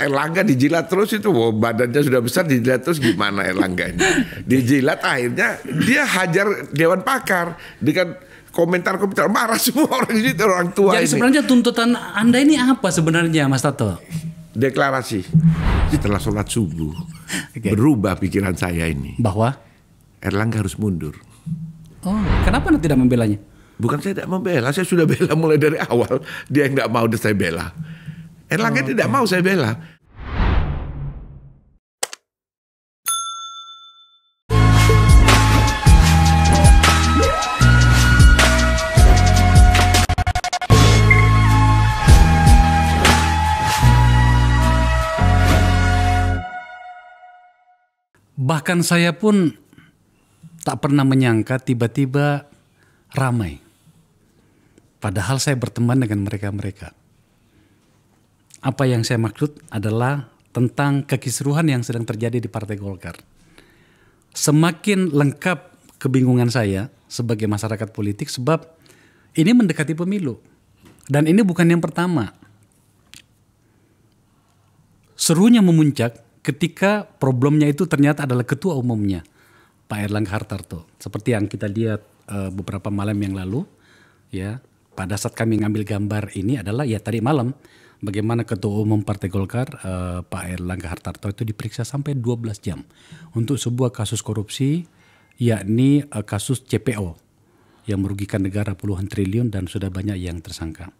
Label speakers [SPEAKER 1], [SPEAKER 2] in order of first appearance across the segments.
[SPEAKER 1] Erlangga dijilat terus itu, badannya sudah besar dijilat terus gimana Erlangga ini? Dijilat akhirnya dia hajar Dewan Pakar dengan komentar-komentar marah semua orang ini orang tua.
[SPEAKER 2] Jadi
[SPEAKER 1] ini.
[SPEAKER 2] sebenarnya tuntutan Anda ini apa sebenarnya Mas Tato?
[SPEAKER 1] Deklarasi setelah sholat subuh berubah pikiran saya ini
[SPEAKER 2] Bahwa
[SPEAKER 1] Erlangga harus mundur.
[SPEAKER 2] oh, kenapa Anda tidak membelanya?
[SPEAKER 1] Bukan saya tidak membela, saya sudah bela mulai dari awal. Dia yang tidak mau saya bela. Erlangga tidak mau saya bela.
[SPEAKER 2] Bahkan saya pun tak pernah menyangka tiba-tiba ramai. Padahal saya berteman dengan mereka-mereka. Apa yang saya maksud adalah tentang kekisruhan yang sedang terjadi di Partai Golkar. Semakin lengkap kebingungan saya sebagai masyarakat politik sebab ini mendekati pemilu. Dan ini bukan yang pertama. Serunya memuncak ketika problemnya itu ternyata adalah ketua umumnya, Pak Erlangga Hartarto. Seperti yang kita lihat beberapa malam yang lalu, ya pada saat kami ngambil gambar ini adalah ya tadi malam bagaimana ketua umum Partai Golkar Pak Erlangga Hartarto itu diperiksa sampai 12 jam untuk sebuah kasus korupsi, yakni kasus CPO yang merugikan negara puluhan triliun dan sudah banyak yang tersangka.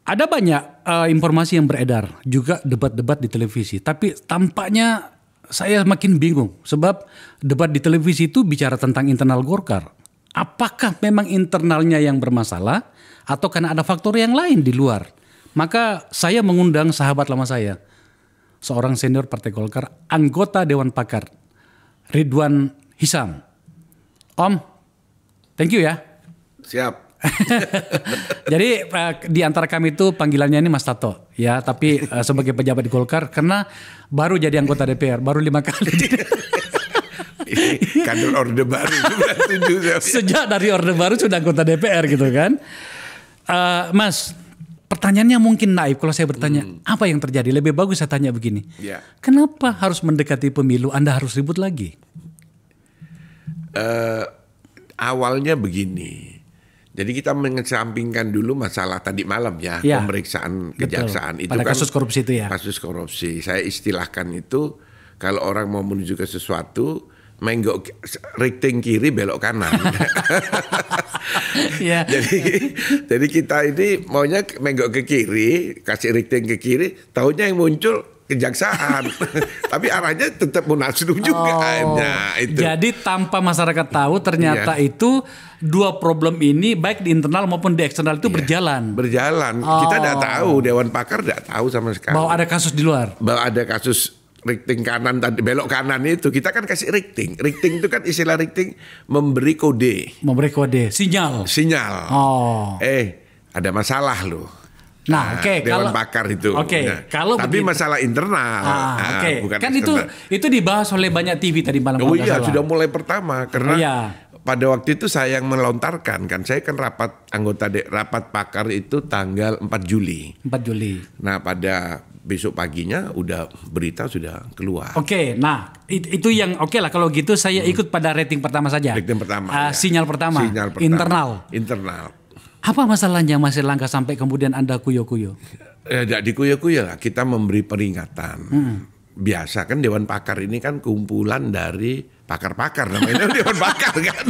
[SPEAKER 2] Ada banyak informasi yang beredar, juga debat-debat di televisi. Tapi tampaknya saya makin bingung sebab debat di televisi itu bicara tentang internal Golkar. Apakah memang internalnya yang bermasalah atau karena ada faktor yang lain di luar? Maka saya mengundang sahabat lama saya, seorang senior Partai Golkar, anggota Dewan Pakar, Ridwan Hisam. Om, thank you ya.
[SPEAKER 1] Siap.
[SPEAKER 2] Jadi di antara kami itu panggilannya ini Mas Tato ya, tapi sebagai pejabat di Golkar karena baru jadi anggota DPR baru 5 kali.
[SPEAKER 1] Kader Orde Baru
[SPEAKER 2] Sejak dari Orde Baru sudah anggota DPR gitu kan. Mas, pertanyaannya mungkin naif kalau saya bertanya apa yang terjadi. Lebih bagus saya tanya begini.
[SPEAKER 1] Ya.
[SPEAKER 2] Kenapa harus mendekati pemilu Anda harus ribut lagi?
[SPEAKER 1] Awalnya begini. Jadi kita mengesampingkan dulu masalah tadi malam ya, pemeriksaan kejaksaan. Itu
[SPEAKER 2] pada
[SPEAKER 1] kan
[SPEAKER 2] kasus korupsi itu ya.
[SPEAKER 1] Kasus korupsi. Saya istilahkan itu kalau orang mau menuju ke sesuatu, menggok riting kiri belok kanan.
[SPEAKER 2] Ya.
[SPEAKER 1] Jadi kita ini maunya menggok ke kiri, kasih riting ke kiri, tahunya yang muncul kejaksaan. Tapi arahnya tetap Munaslup juga. Nah, itu.
[SPEAKER 2] Jadi tanpa masyarakat tahu ternyata itu dua problem ini baik di internal maupun di eksternal itu berjalan.
[SPEAKER 1] Berjalan. Kita tidak tahu, Dewan Pakar tidak tahu sama sekali.
[SPEAKER 2] Bahwa ada kasus di luar.
[SPEAKER 1] Bahwa ada kasus riting kanan tadi belok kanan itu kita kan kasih riting. Riting itu kan istilah riting memberi kode.
[SPEAKER 2] Memberi kode, sinyal.
[SPEAKER 1] Sinyal. Ada masalah loh.
[SPEAKER 2] Nah,
[SPEAKER 1] Dewan Pakar itu.
[SPEAKER 2] Kalau
[SPEAKER 1] tapi
[SPEAKER 2] begitu,
[SPEAKER 1] masalah internal. Bukan
[SPEAKER 2] kan
[SPEAKER 1] eksternal.
[SPEAKER 2] itu dibahas oleh banyak TV tadi malam.
[SPEAKER 1] Oh iya, sudah mulai pertama karena pada waktu itu saya yang melontarkan kan. Saya kan rapat rapat pakar itu tanggal 4 Juli. 4 Juli. Nah, pada besok paginya udah berita sudah keluar.
[SPEAKER 2] Nah itu yang lah kalau gitu saya ikut pada rating pertama saja.
[SPEAKER 1] Rating pertama.
[SPEAKER 2] Sinyal pertama. Internal. Apa masalahnya Mas Erlangga sampai kemudian Anda kuyo-kuyo?
[SPEAKER 1] Tidak dikuyo-kuyo lah, kita memberi peringatan. Biasa kan Dewan Pakar ini kan kumpulan dari pakar-pakar, namanya Dewan Pakar kan.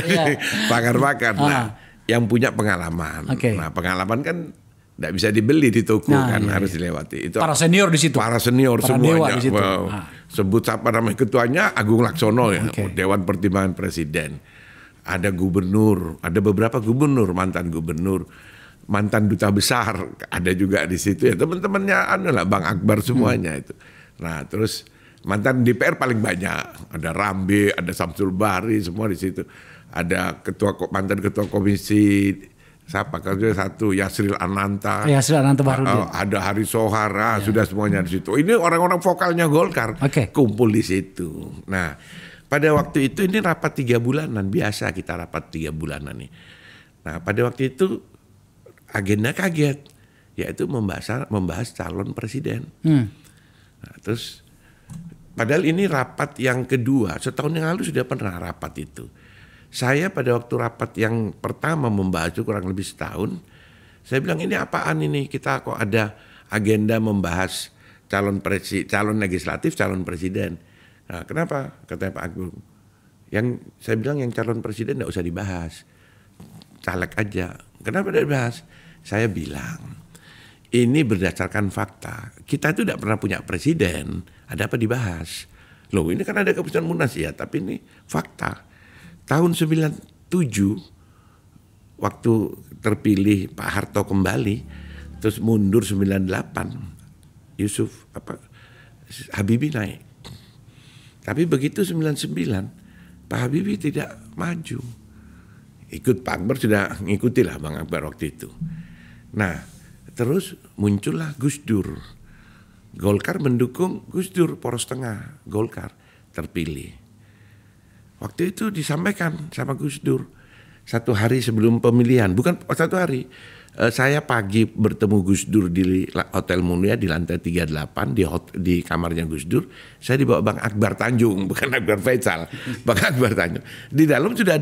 [SPEAKER 1] Dari pakar-pakar. Nah, yang punya pengalaman. Nah, pengalaman kan tidak bisa dibeli di toko harus dilewati. Itu
[SPEAKER 2] para senior di situ.
[SPEAKER 1] Para senior semuanya.
[SPEAKER 2] Di situ.
[SPEAKER 1] Sebut siapa namanya ketuanya Agung Laksono ya, Dewan Pertimbangan Presiden. Ada gubernur, ada beberapa gubernur, mantan duta besar, ada juga di situ ya teman-temannya Bang Akbar semuanya itu. Nah terus mantan DPR paling banyak, ada Rambe, ada Samsul Bahri semua di situ. Ada mantan ketua komisi siapa kalau satu Yasril Ananta. Ada Hari Sohara, sudah semuanya di situ. Ini orang-orang vokalnya Golkar kumpul di situ. Nah. Pada waktu itu ini rapat 3 bulanan, biasa kita rapat 3 bulanan nih. Nah pada waktu itu agenda kaget. yaitu membahas calon presiden. Nah, terus padahal ini rapat yang kedua, setahun yang lalu sudah pernah rapat itu. Saya pada waktu rapat yang pertama membahas itu kurang lebih setahun, saya bilang ini apaan ini, kita kok ada agenda membahas calon legislatif, calon presiden. Nah, kenapa? Katanya Pak Agung. Yang saya bilang yang calon presiden enggak usah dibahas. Caleg aja. Kenapa tidak dibahas? Saya bilang ini berdasarkan fakta. Kita itu tidak pernah punya presiden, ada apa dibahas? Loh, ini kan ada keputusan Munas ya, tapi ini fakta. Tahun 97 waktu terpilih Pak Harto kembali, terus mundur 98, Habibie naik. Tapi begitu 99, Pak Habibie tidak maju. Ikut Pak Akbar, sudah ngikuti lah Bang Akbar waktu itu. Nah, terus muncullah Gus Dur. Golkar mendukung Gus Dur, poros tengah, Golkar terpilih. Waktu itu disampaikan sama Gus Dur, 1 hari sebelum pemilihan, bukan 1 hari, saya pagi bertemu Gus Dur di Hotel Mulia di lantai 38 di kamarnya Gus Dur. Saya dibawa Bang Akbar Tanjung, bukan Akbar Faisal, Bang Akbar Tanjung. Di dalam sudah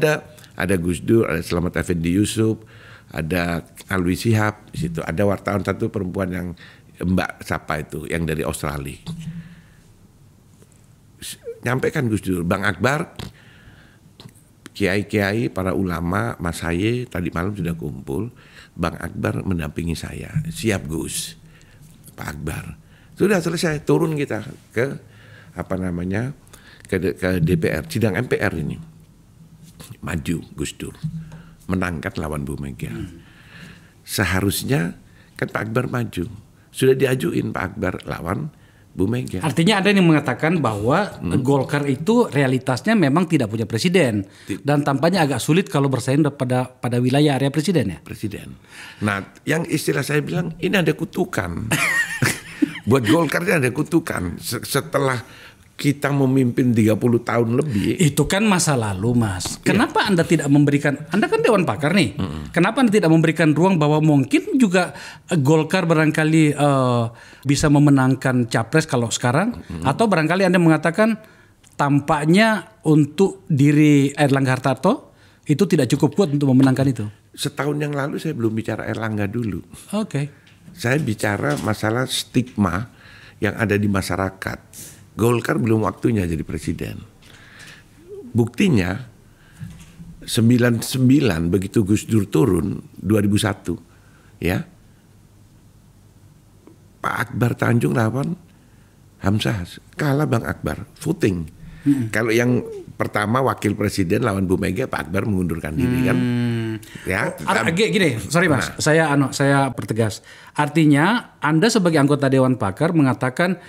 [SPEAKER 1] ada Gus Dur, ada Slamet Effendi Yusuf, ada Alwi Shihab, di situ ada wartawan satu perempuan yang Mbak siapa itu yang dari Australia. Nyampaikan Gus Dur, Bang Akbar, kiai-kiai, para ulama, Mas Haye tadi malam sudah kumpul. Bang Akbar mendampingi saya. Siap Gus, Pak Akbar. Sudah selesai, turun kita ke ke DPR, sidang MPR ini. Maju Gus Dur, menangkan lawan Bu Mega. Seharusnya kan Pak Akbar maju. Sudah diajuin Pak Akbar lawan Bu Mega.
[SPEAKER 2] Artinya ada yang mengatakan bahwa Golkar itu realitasnya memang tidak punya presiden dan tampaknya agak sulit kalau bersaing pada wilayah area presiden ya.
[SPEAKER 1] Presiden. Nah, yang istilah saya bilang ini ada kutukan. Buat Golkar ini ada kutukan. Setelah kita memimpin 30 tahun lebih.
[SPEAKER 2] Itu kan masa lalu, Mas. Kenapa Anda tidak memberikan, Anda kan Dewan Pakar nih. Kenapa Anda tidak memberikan ruang bahwa mungkin juga Golkar barangkali bisa memenangkan capres kalau sekarang, atau barangkali Anda mengatakan tampaknya untuk diri Airlangga Hartarto itu tidak cukup kuat untuk memenangkan itu.
[SPEAKER 1] Setahun yang lalu saya belum bicara Airlangga dulu.
[SPEAKER 2] Oke.
[SPEAKER 1] Saya bicara masalah stigma yang ada di masyarakat. Golkar belum waktunya jadi presiden. Buktinya 99 begitu Gus Dur turun 2001 ya. Pak Akbar Tanjung lawan Hamzah, kalah Bang Akbar voting. Kalau yang pertama wakil presiden lawan Bu Mega, Pak Akbar mengundurkan diri kan. Ya,
[SPEAKER 2] gini, sorry Mas, saya pertegas. Artinya Anda sebagai anggota Dewan Pakar mengatakan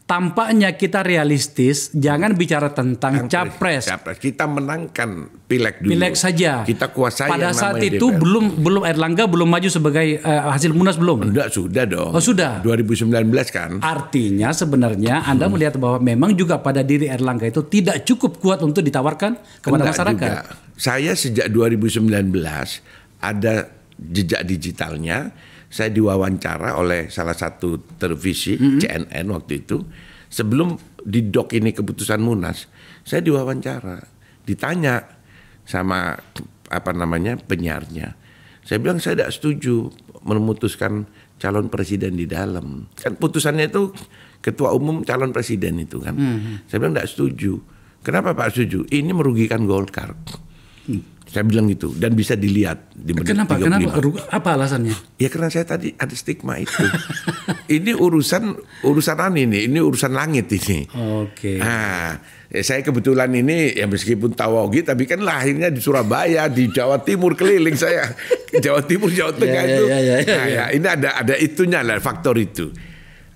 [SPEAKER 2] tampaknya kita realistis, jangan bicara tentang capres.
[SPEAKER 1] Kita menangkan pileg dulu.
[SPEAKER 2] Pileg saja.
[SPEAKER 1] Kita kuasai.
[SPEAKER 2] Pada saat itu DPR. belum Airlangga belum maju sebagai hasil Munas belum?
[SPEAKER 1] Enggak, sudah dong.
[SPEAKER 2] Oh sudah.
[SPEAKER 1] 2019 kan.
[SPEAKER 2] Artinya sebenarnya Anda melihat bahwa memang juga pada diri Airlangga itu tidak cukup kuat untuk ditawarkan kepada masyarakat. Juga.
[SPEAKER 1] Saya sejak 2019 ada jejak digitalnya. Saya diwawancara oleh salah satu televisi CNN waktu itu. Sebelum didok ini keputusan Munas, saya diwawancara, ditanya sama penyiarnya. Saya bilang saya tidak setuju memutuskan calon presiden di dalam. Kan putusannya itu ketua umum calon presiden itu kan. Saya bilang tidak setuju. Kenapa Pak setuju? Ini merugikan Golkar. Saya bilang gitu dan bisa dilihat di menit 35.
[SPEAKER 2] Kenapa? Apa alasannya?
[SPEAKER 1] Ya karena saya tadi ada stigma itu. Ini urusan ini urusan langit ini.
[SPEAKER 2] Oke.
[SPEAKER 1] Nah, saya kebetulan ini ya meskipun Tawogi tapi kan lahirnya di Surabaya, di Jawa Timur keliling saya. Jawa Timur, Jawa Tengah itu. Ya, ini ada itunya lah, faktor itu.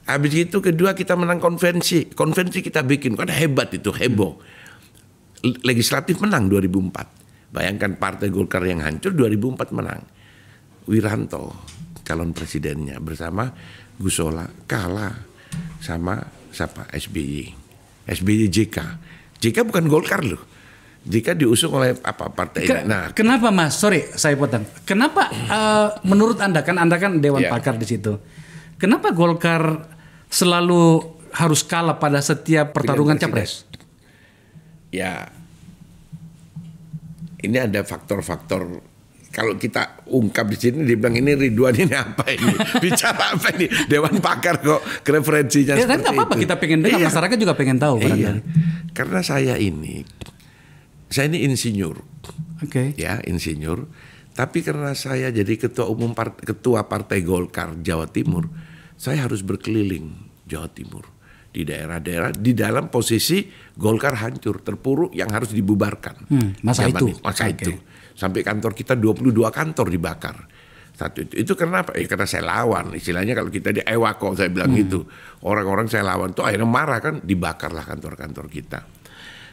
[SPEAKER 1] Habis itu kedua kita menang konvensi. Konvensi kita bikin kan hebat itu, heboh. Legislatif menang 2004. Bayangkan partai Golkar yang hancur 2004 menang. Wiranto calon presidennya bersama Gusola kalah sama siapa? SBY JK. JK bukan Golkar loh. jika diusung oleh partai ini. Nah,
[SPEAKER 2] kenapa Mas? Sorry, saya potong. Kenapa menurut Anda kan Dewan Pakar di situ. Kenapa Golkar selalu harus kalah pada setiap pertarungan capres?
[SPEAKER 1] Ya, ini ada faktor-faktor. Kalau kita ungkap di sini, dibilang ini Ridwan ini apa ini? Bicara apa ini? Dewan Pakar kok referensinya
[SPEAKER 2] ya,
[SPEAKER 1] seperti
[SPEAKER 2] kan apa-apa
[SPEAKER 1] itu.
[SPEAKER 2] Kita pengen dengar, masyarakat juga pengen tahu.
[SPEAKER 1] Iya. Karena saya ini insinyur.
[SPEAKER 2] Oke.
[SPEAKER 1] Ya, insinyur. Tapi karena saya jadi ketua partai Golkar Jawa Timur, saya harus berkeliling Jawa Timur. Di daerah-daerah, di dalam posisi Golkar hancur, terpuruk yang harus dibubarkan.
[SPEAKER 2] Masa itu?
[SPEAKER 1] Itu. Sampai kantor kita 22 kantor dibakar. Satu itu karena apa? Karena saya lawan. Istilahnya kalau kita di Ewako, saya bilang gitu. Orang-orang saya lawan tuh akhirnya marah kan, dibakarlah kantor-kantor kita.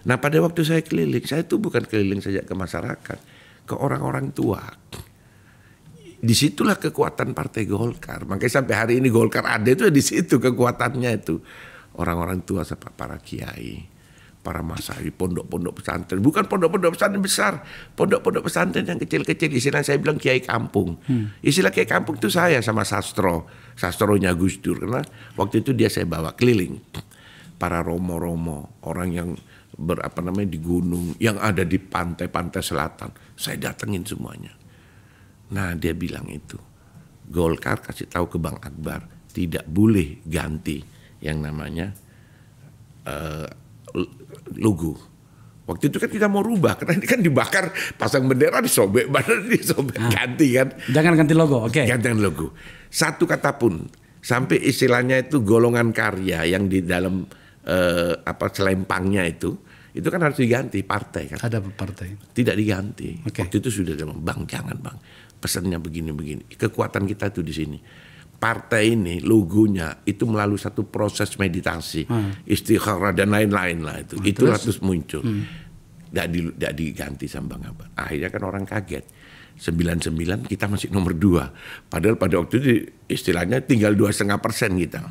[SPEAKER 1] Nah pada waktu saya keliling, saya tuh bukan keliling saja ke masyarakat, ke orang-orang tua. Disitulah kekuatan partai Golkar. Makanya sampai hari ini Golkar ada itu di situ kekuatannya itu. Orang-orang tua, para kiai, para masai, pondok-pondok pesantren. Bukan pondok-pondok pesantren besar, pondok-pondok pesantren yang kecil-kecil. Istilah saya bilang kiai kampung. Istilah kiai kampung itu saya sama sastronya Gus Dur. Karena waktu itu dia saya bawa keliling. Para romo-romo, orang yang di gunung, yang ada di pantai-pantai selatan. Saya datengin semuanya. Nah dia bilang itu, Golkar kasih tahu ke Bang Akbar, tidak boleh ganti yang namanya logo. Waktu itu kan kita mau rubah, karena ini kan dibakar, pasang bendera disobek, badan disobek, ganti kan.
[SPEAKER 2] Jangan ganti logo, oke.
[SPEAKER 1] Ganti logo. Satu kata pun, sampai istilahnya itu golongan karya yang di dalam selempangnya itu kan harus diganti partai kan.
[SPEAKER 2] Ada partai.
[SPEAKER 1] Tidak diganti.
[SPEAKER 2] Okay.
[SPEAKER 1] Waktu itu sudah bilang, Bang jangan Bang, pesannya begini-begini. Kekuatan kita tuh di sini. Partai ini logonya itu melalui satu proses meditasi, istikharah dan lain-lain lah itu. Itu terus muncul. Tidak diganti sama Bang Akbar. Akhirnya kan orang kaget. 99 kita masih nomor 2. Padahal pada waktu itu istilahnya tinggal 2,5% kita.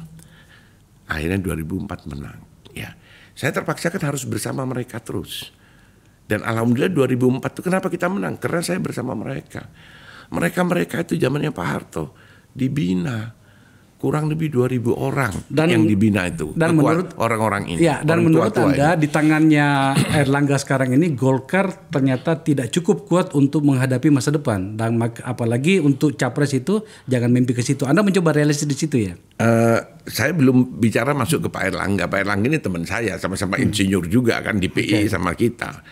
[SPEAKER 1] Akhirnya 2004 menang. Ya, saya terpaksa kan harus bersama mereka terus. Dan alhamdulillah 2004 itu kenapa kita menang? Karena saya bersama mereka. Mereka itu zamannya Pak Harto dibina kurang lebih 2.000 orang yang dibina itu. Dan menurut orang-orang ini.
[SPEAKER 2] Ya, dan menurut Anda di tangannya Erlangga sekarang ini Golkar ternyata tidak cukup kuat untuk menghadapi masa depan. Dan apalagi untuk capres itu jangan mimpi ke situ. Anda mencoba realistis di situ ya?
[SPEAKER 1] Saya belum bicara masuk ke Pak Erlangga. Pak Erlangga ini teman saya, sama-sama insinyur juga kan di PI sama kita.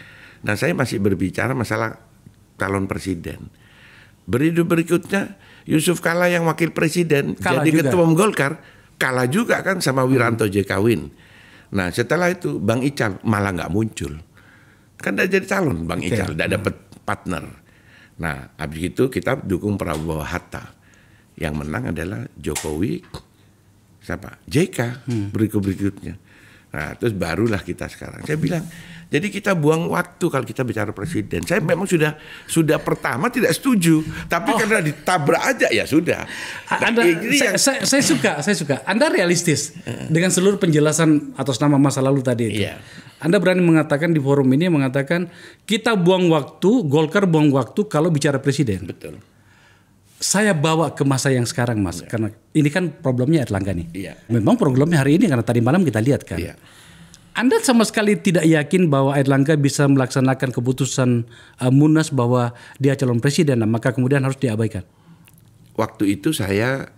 [SPEAKER 1] Nah saya masih berbicara masalah calon presiden. Berikutnya Yusuf Kalla yang wakil presiden kalah jadi ketua umum Golkar, kalah juga kan sama Wiranto Jekawin. Nah setelah itu Bang Ical malah nggak muncul, kan udah jadi calon Bang Ical, udah dapat partner. Nah habis itu kita dukung Prabowo Hatta, yang menang adalah Jokowi, siapa? JK berikutnya. Nah terus barulah kita sekarang. Saya bilang, jadi kita buang waktu kalau kita bicara presiden. Saya memang sudah pertama tidak setuju, tapi karena ditabrak aja ya sudah.
[SPEAKER 2] Saya suka. Anda realistis dengan seluruh penjelasan atas nama masa lalu tadi itu.
[SPEAKER 1] Iya.
[SPEAKER 2] Anda berani mengatakan di forum ini mengatakan kita buang waktu, Golkar buang waktu kalau bicara presiden.
[SPEAKER 1] Betul.
[SPEAKER 2] Saya bawa ke masa yang sekarang Mas, karena ini kan problemnya Erlangga nih.
[SPEAKER 1] Iya.
[SPEAKER 2] Memang problemnya hari ini karena tadi malam kita lihat kan.
[SPEAKER 1] Iya.
[SPEAKER 2] Anda sama sekali tidak yakin bahwa Erlangga bisa melaksanakan keputusan Munas bahwa dia calon presiden, maka kemudian harus diabaikan.
[SPEAKER 1] Waktu itu saya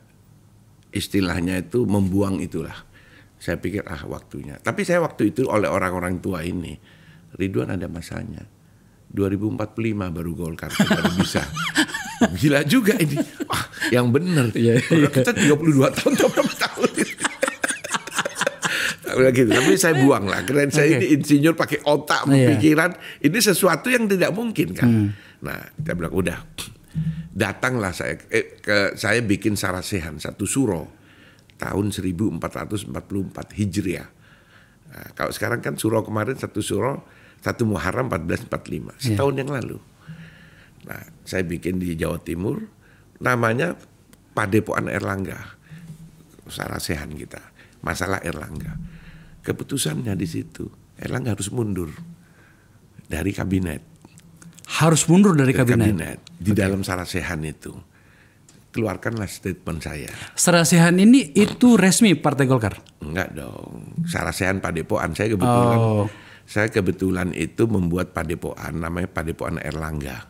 [SPEAKER 1] istilahnya itu membuang itulah. Saya pikir waktunya. Tapi saya waktu itu oleh orang-orang tua ini, Ridwan ada masanya. 2045 baru Golkar baru bisa. Gila juga ini. Yang benar. Kita 32 tahun, 20 tahun. Gitu. Tapi saya buang lah. Karena saya ini insinyur pakai otak, pikiran. Ini sesuatu yang tidak mungkin kan. Nah, kita bilang udah. Datanglah saya bikin sarasehan satu suro tahun 1444 Hijriah. Nah, kalau sekarang kan suro kemarin satu suro 1 Muharram 1445, setahun yang lalu. Nah, saya bikin di Jawa Timur, namanya Padepokan Erlangga, sarasehan kita, masalah Erlangga. Keputusannya di situ, Erlangga harus mundur dari kabinet.
[SPEAKER 2] Harus mundur dari kabinet.
[SPEAKER 1] Di dalam Sarasehan itu. Keluarkanlah statement saya.
[SPEAKER 2] Sarasehan ini itu resmi Partai Golkar?
[SPEAKER 1] Enggak dong. Sarasehan Padepokan. Saya kebetulan itu membuat Padepokan, namanya Padepokan Erlangga.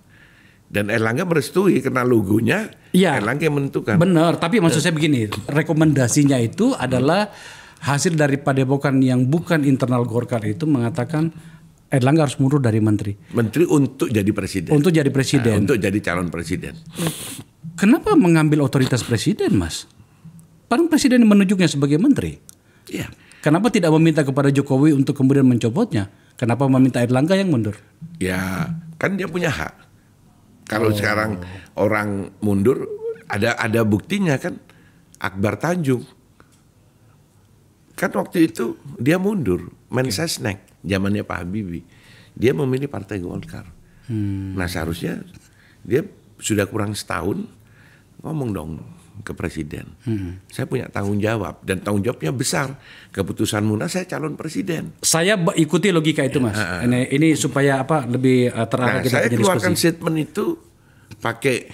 [SPEAKER 1] Dan Erlangga merestui karena logonya Erlangga yang menentukan.
[SPEAKER 2] Benar, tapi maksud saya begini, rekomendasinya itu adalah hasil dari Padepokan yang bukan internal Golkar itu mengatakan Erlangga harus mundur dari menteri.
[SPEAKER 1] Menteri untuk jadi presiden.
[SPEAKER 2] Untuk jadi presiden.
[SPEAKER 1] Untuk jadi calon presiden.
[SPEAKER 2] Kenapa mengambil otoritas presiden, Mas? Padahal presiden yang menunjuknya sebagai menteri.
[SPEAKER 1] Iya.
[SPEAKER 2] Kenapa tidak meminta kepada Jokowi untuk kemudian mencopotnya? Kenapa meminta Erlangga yang mundur?
[SPEAKER 1] Ya, kan dia punya hak. Kalau sekarang orang mundur, ada buktinya kan. Akbar Tanjung. Kan waktu itu dia mundur. Mensesnek, zamannya Pak Habibie. Dia memilih Partai Golkar. Nah seharusnya dia sudah kurang setahun ngomong dong ke presiden. Saya punya tanggung jawab dan tanggung jawabnya besar. Keputusan Munas saya calon presiden.
[SPEAKER 2] Saya ikuti logika itu, Mas. Ini supaya lebih terarah kita
[SPEAKER 1] saya
[SPEAKER 2] punya
[SPEAKER 1] keluarkan
[SPEAKER 2] diskusi.
[SPEAKER 1] statement itu pakai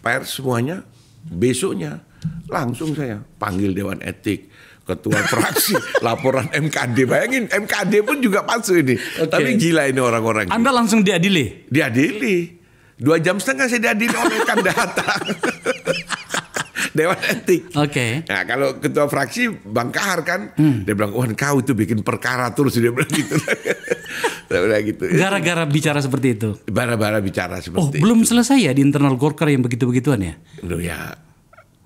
[SPEAKER 1] pers semuanya. Besoknya langsung saya panggil Dewan Etik, ketua fraksi, laporan MKD. Bayangin MKD pun juga palsu ini. Tapi gila ini orang-orang.
[SPEAKER 2] Anda langsung diadili?
[SPEAKER 1] Diadili. 2,5 jam saya diadili oleh Kandahata. Dewan Etik. Nah kalau ketua fraksi Bang Kahar kan, dia bilang, wah kau itu bikin perkara terus, dia bilang gitu. Gitu.
[SPEAKER 2] Gara-gara bicara seperti itu?
[SPEAKER 1] Bara-bara bicara seperti itu.
[SPEAKER 2] Belum selesai ya di internal Golkar yang begitu-begituan ya?
[SPEAKER 1] Loh ya,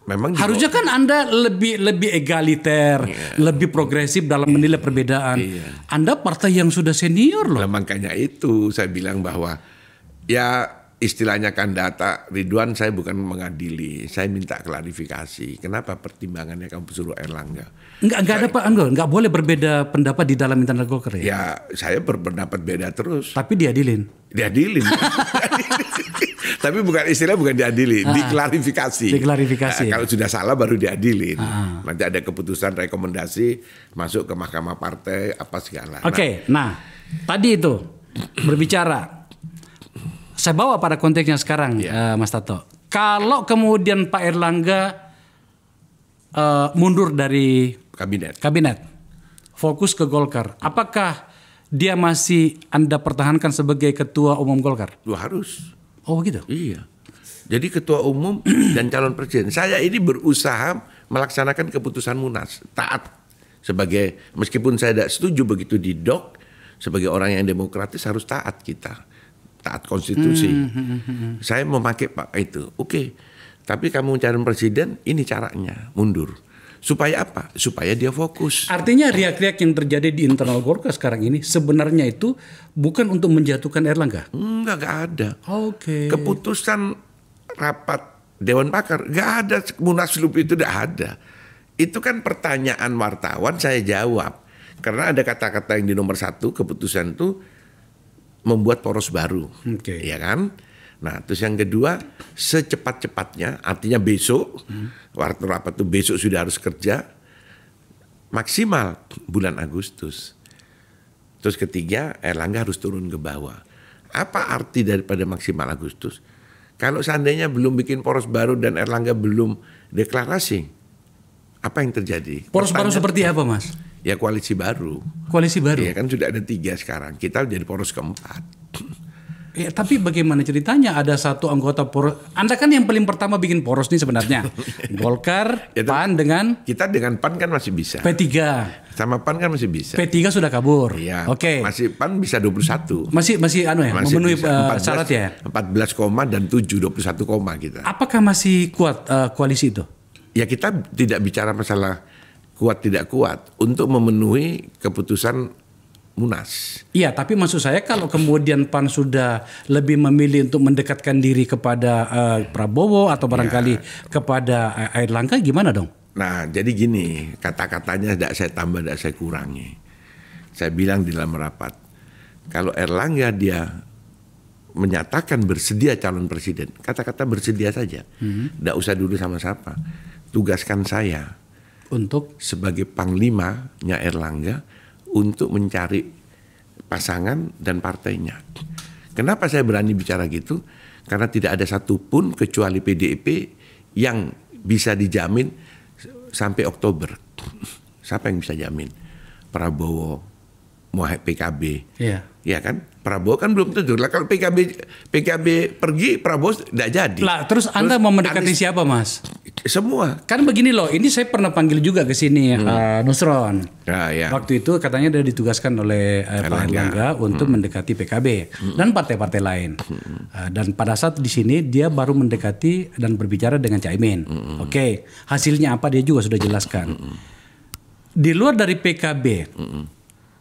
[SPEAKER 1] memang
[SPEAKER 2] harusnya kan Anda lebih egaliter, lebih progresif dalam menilai perbedaan. Anda partai yang sudah senior loh.
[SPEAKER 1] Nah, makanya itu saya bilang bahwa ya istilahnya kan data Ridwan, saya bukan mengadili, saya minta klarifikasi. Kenapa pertimbangannya kamu suruh Erlangga? Enggak boleh berbeda pendapat di dalam internal Golkar ya? Ya saya berpendapat beda terus.
[SPEAKER 2] Tapi diadilin?
[SPEAKER 1] Diadilin. Tapi bukan diadili, diklarifikasi.
[SPEAKER 2] Diklarifikasi.
[SPEAKER 1] Kalau sudah salah baru diadilin. Nanti ada keputusan rekomendasi masuk ke Mahkamah Partai apa segala.
[SPEAKER 2] Nah tadi itu berbicara. Saya bawa pada konteksnya sekarang, Mas Tato. Kalau kemudian Pak Erlangga mundur dari kabinet, fokus ke Golkar, apakah dia masih Anda pertahankan sebagai ketua umum Golkar?
[SPEAKER 1] Harus.
[SPEAKER 2] Oh gitu?
[SPEAKER 1] Iya. Jadi ketua umum dan calon presiden. Saya ini berusaha melaksanakan keputusan Munas. Taat. Meskipun saya tidak setuju begitu didok, sebagai orang yang demokratis harus taat kita. Taat konstitusi. Saya memakai Pak itu. Oke. Tapi kamu calon presiden, ini caranya. Mundur. Supaya apa? Supaya dia fokus.
[SPEAKER 2] Artinya riak-riak yang terjadi di internal Golkar sekarang ini sebenarnya itu bukan untuk menjatuhkan Erlangga?
[SPEAKER 1] Enggak ada.
[SPEAKER 2] Keputusan
[SPEAKER 1] rapat Dewan Pakar, enggak ada. Munaslup itu enggak ada. Itu kan pertanyaan wartawan saya jawab. Karena ada kata-kata yang di nomor 1, keputusan itu membuat poros baru. Ya kan? Nah, terus yang kedua, secepat-cepatnya, artinya besok, waktu rapat itu besok sudah harus kerja, maksimal bulan Agustus. Terus ketiga, Erlangga harus turun ke bawah. Apa arti daripada maksimal Agustus? Kalau seandainya belum bikin poros baru dan Erlangga belum deklarasi, apa yang terjadi?
[SPEAKER 2] Poros baru seperti apa, Mas?
[SPEAKER 1] Ya koalisi baru.
[SPEAKER 2] Koalisi baru?
[SPEAKER 1] Ya kan sudah ada 3 sekarang, kita jadi poros keempat.
[SPEAKER 2] Ya, tapi bagaimana ceritanya ada satu anggota poros? Anda kan yang paling pertama bikin poros nih sebenarnya. Golkar, ya, PAN dengan?
[SPEAKER 1] Kita dengan PAN kan masih bisa.
[SPEAKER 2] P3.
[SPEAKER 1] Sama PAN kan masih bisa.
[SPEAKER 2] P3 sudah kabur.
[SPEAKER 1] Iya. Masih PAN bisa 21.
[SPEAKER 2] Masih memenuhi syarat ya?
[SPEAKER 1] 14, dan 7, 21 kita.
[SPEAKER 2] Apakah masih kuat koalisi itu?
[SPEAKER 1] Ya kita tidak bicara masalah kuat tidak kuat untuk memenuhi keputusan Munas.
[SPEAKER 2] Iya, tapi maksud saya kalau kemudian PAN sudah lebih memilih untuk mendekatkan diri kepada Prabowo atau barangkali kepada Erlangga, gimana dong?
[SPEAKER 1] Nah, jadi gini, kata-katanya tidak saya tambah, tidak saya kurangi. Saya bilang di dalam rapat, kalau Erlangga dia menyatakan bersedia calon presiden, kata-kata bersedia saja, tidak usah dulu sama siapa. Tugaskan saya untuk sebagai panglimanya Erlangga untuk mencari pasangan dan partainya. Kenapa saya berani bicara gitu? Karena tidak ada satupun kecuali PDIP yang bisa dijamin sampai Oktober. Siapa yang bisa jamin? Prabowo, PKB.
[SPEAKER 2] Iya.
[SPEAKER 1] Ya kan? Prabowo kan belum tentu. Lah kalau PKB pergi, Prabowo tidak jadi.
[SPEAKER 2] Lah, terus Anda mau mendekati
[SPEAKER 1] Anies,
[SPEAKER 2] siapa, Mas?
[SPEAKER 1] semua.
[SPEAKER 2] Kan begini loh, ini saya pernah panggil juga ke sini Nusron.
[SPEAKER 1] Ya.
[SPEAKER 2] Waktu itu katanya dia ditugaskan oleh Pak Erlangga untuk mendekati PKB dan partai-partai lain. Dan pada saat di sini dia baru mendekati dan berbicara dengan Caimin. Oke, hasilnya apa dia juga sudah jelaskan. Di luar dari PKB,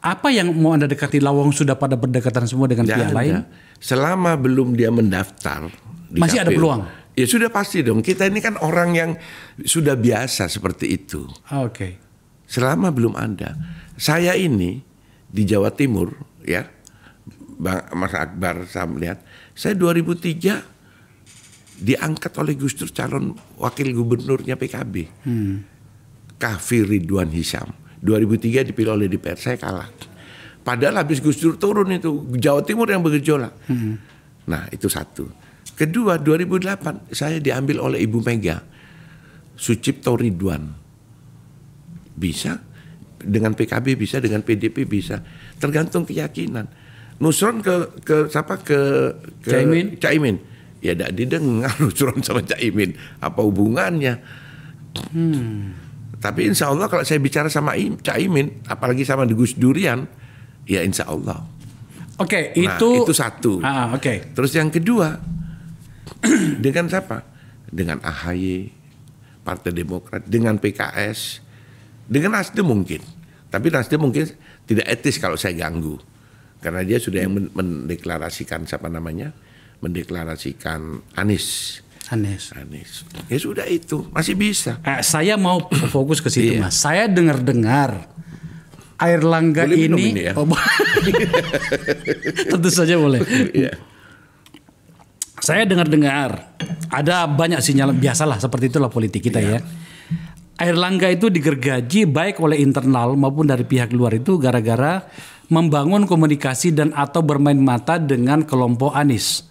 [SPEAKER 2] apa yang mau Anda dekati? Lawang sudah pada berdekatan semua dengan pihak lain?
[SPEAKER 1] Selama belum dia mendaftar di
[SPEAKER 2] masih
[SPEAKER 1] KPU,
[SPEAKER 2] ada peluang?
[SPEAKER 1] Ya sudah pasti dong. Kita ini kan orang yang sudah biasa seperti itu.
[SPEAKER 2] Oke.
[SPEAKER 1] Selama belum ada. Saya ini di Jawa Timur ya, Bang Mas Akbar saya melihat, saya 2003 diangkat oleh Gus Dur calon wakil gubernurnya PKB. Kafir Ridwan Hisam. 2003 dipilih oleh DPR, saya kalah. Padahal habis Gus Dur turun itu, Jawa Timur yang bergejolak. Nah itu satu. Kedua, 2008 saya diambil oleh Ibu Mega, Sucipto Ridwan. Bisa, dengan PKB bisa, dengan PDP bisa. Tergantung keyakinan. Nusron ke Caimin. Ya tidak didengar Nusron sama Caimin. Apa hubungannya? Tapi insya Allah kalau saya bicara sama Caimin, apalagi sama Gus Durian, ya insya Allah.
[SPEAKER 2] Oke,
[SPEAKER 1] nah, itu satu.
[SPEAKER 2] Oke.
[SPEAKER 1] Terus yang kedua, dengan siapa? Dengan AHY, Partai Demokrat, dengan PKS, dengan Nasdem mungkin. Tapi Nasdem mungkin tidak etis kalau saya ganggu. Karena dia sudah yang mendeklarasikan mendeklarasikan Anies. Ya sudah itu, masih bisa.
[SPEAKER 2] Saya mau fokus ke situ, Mas. Saya dengar-dengar Airlangga ini ya? Tentu saja boleh. Saya dengar-dengar ada banyak sinyal, biasalah seperti itulah politik kita ya. Airlangga itu digergaji baik oleh internal maupun dari pihak luar itu gara-gara membangun komunikasi dan atau bermain mata dengan kelompok Anies.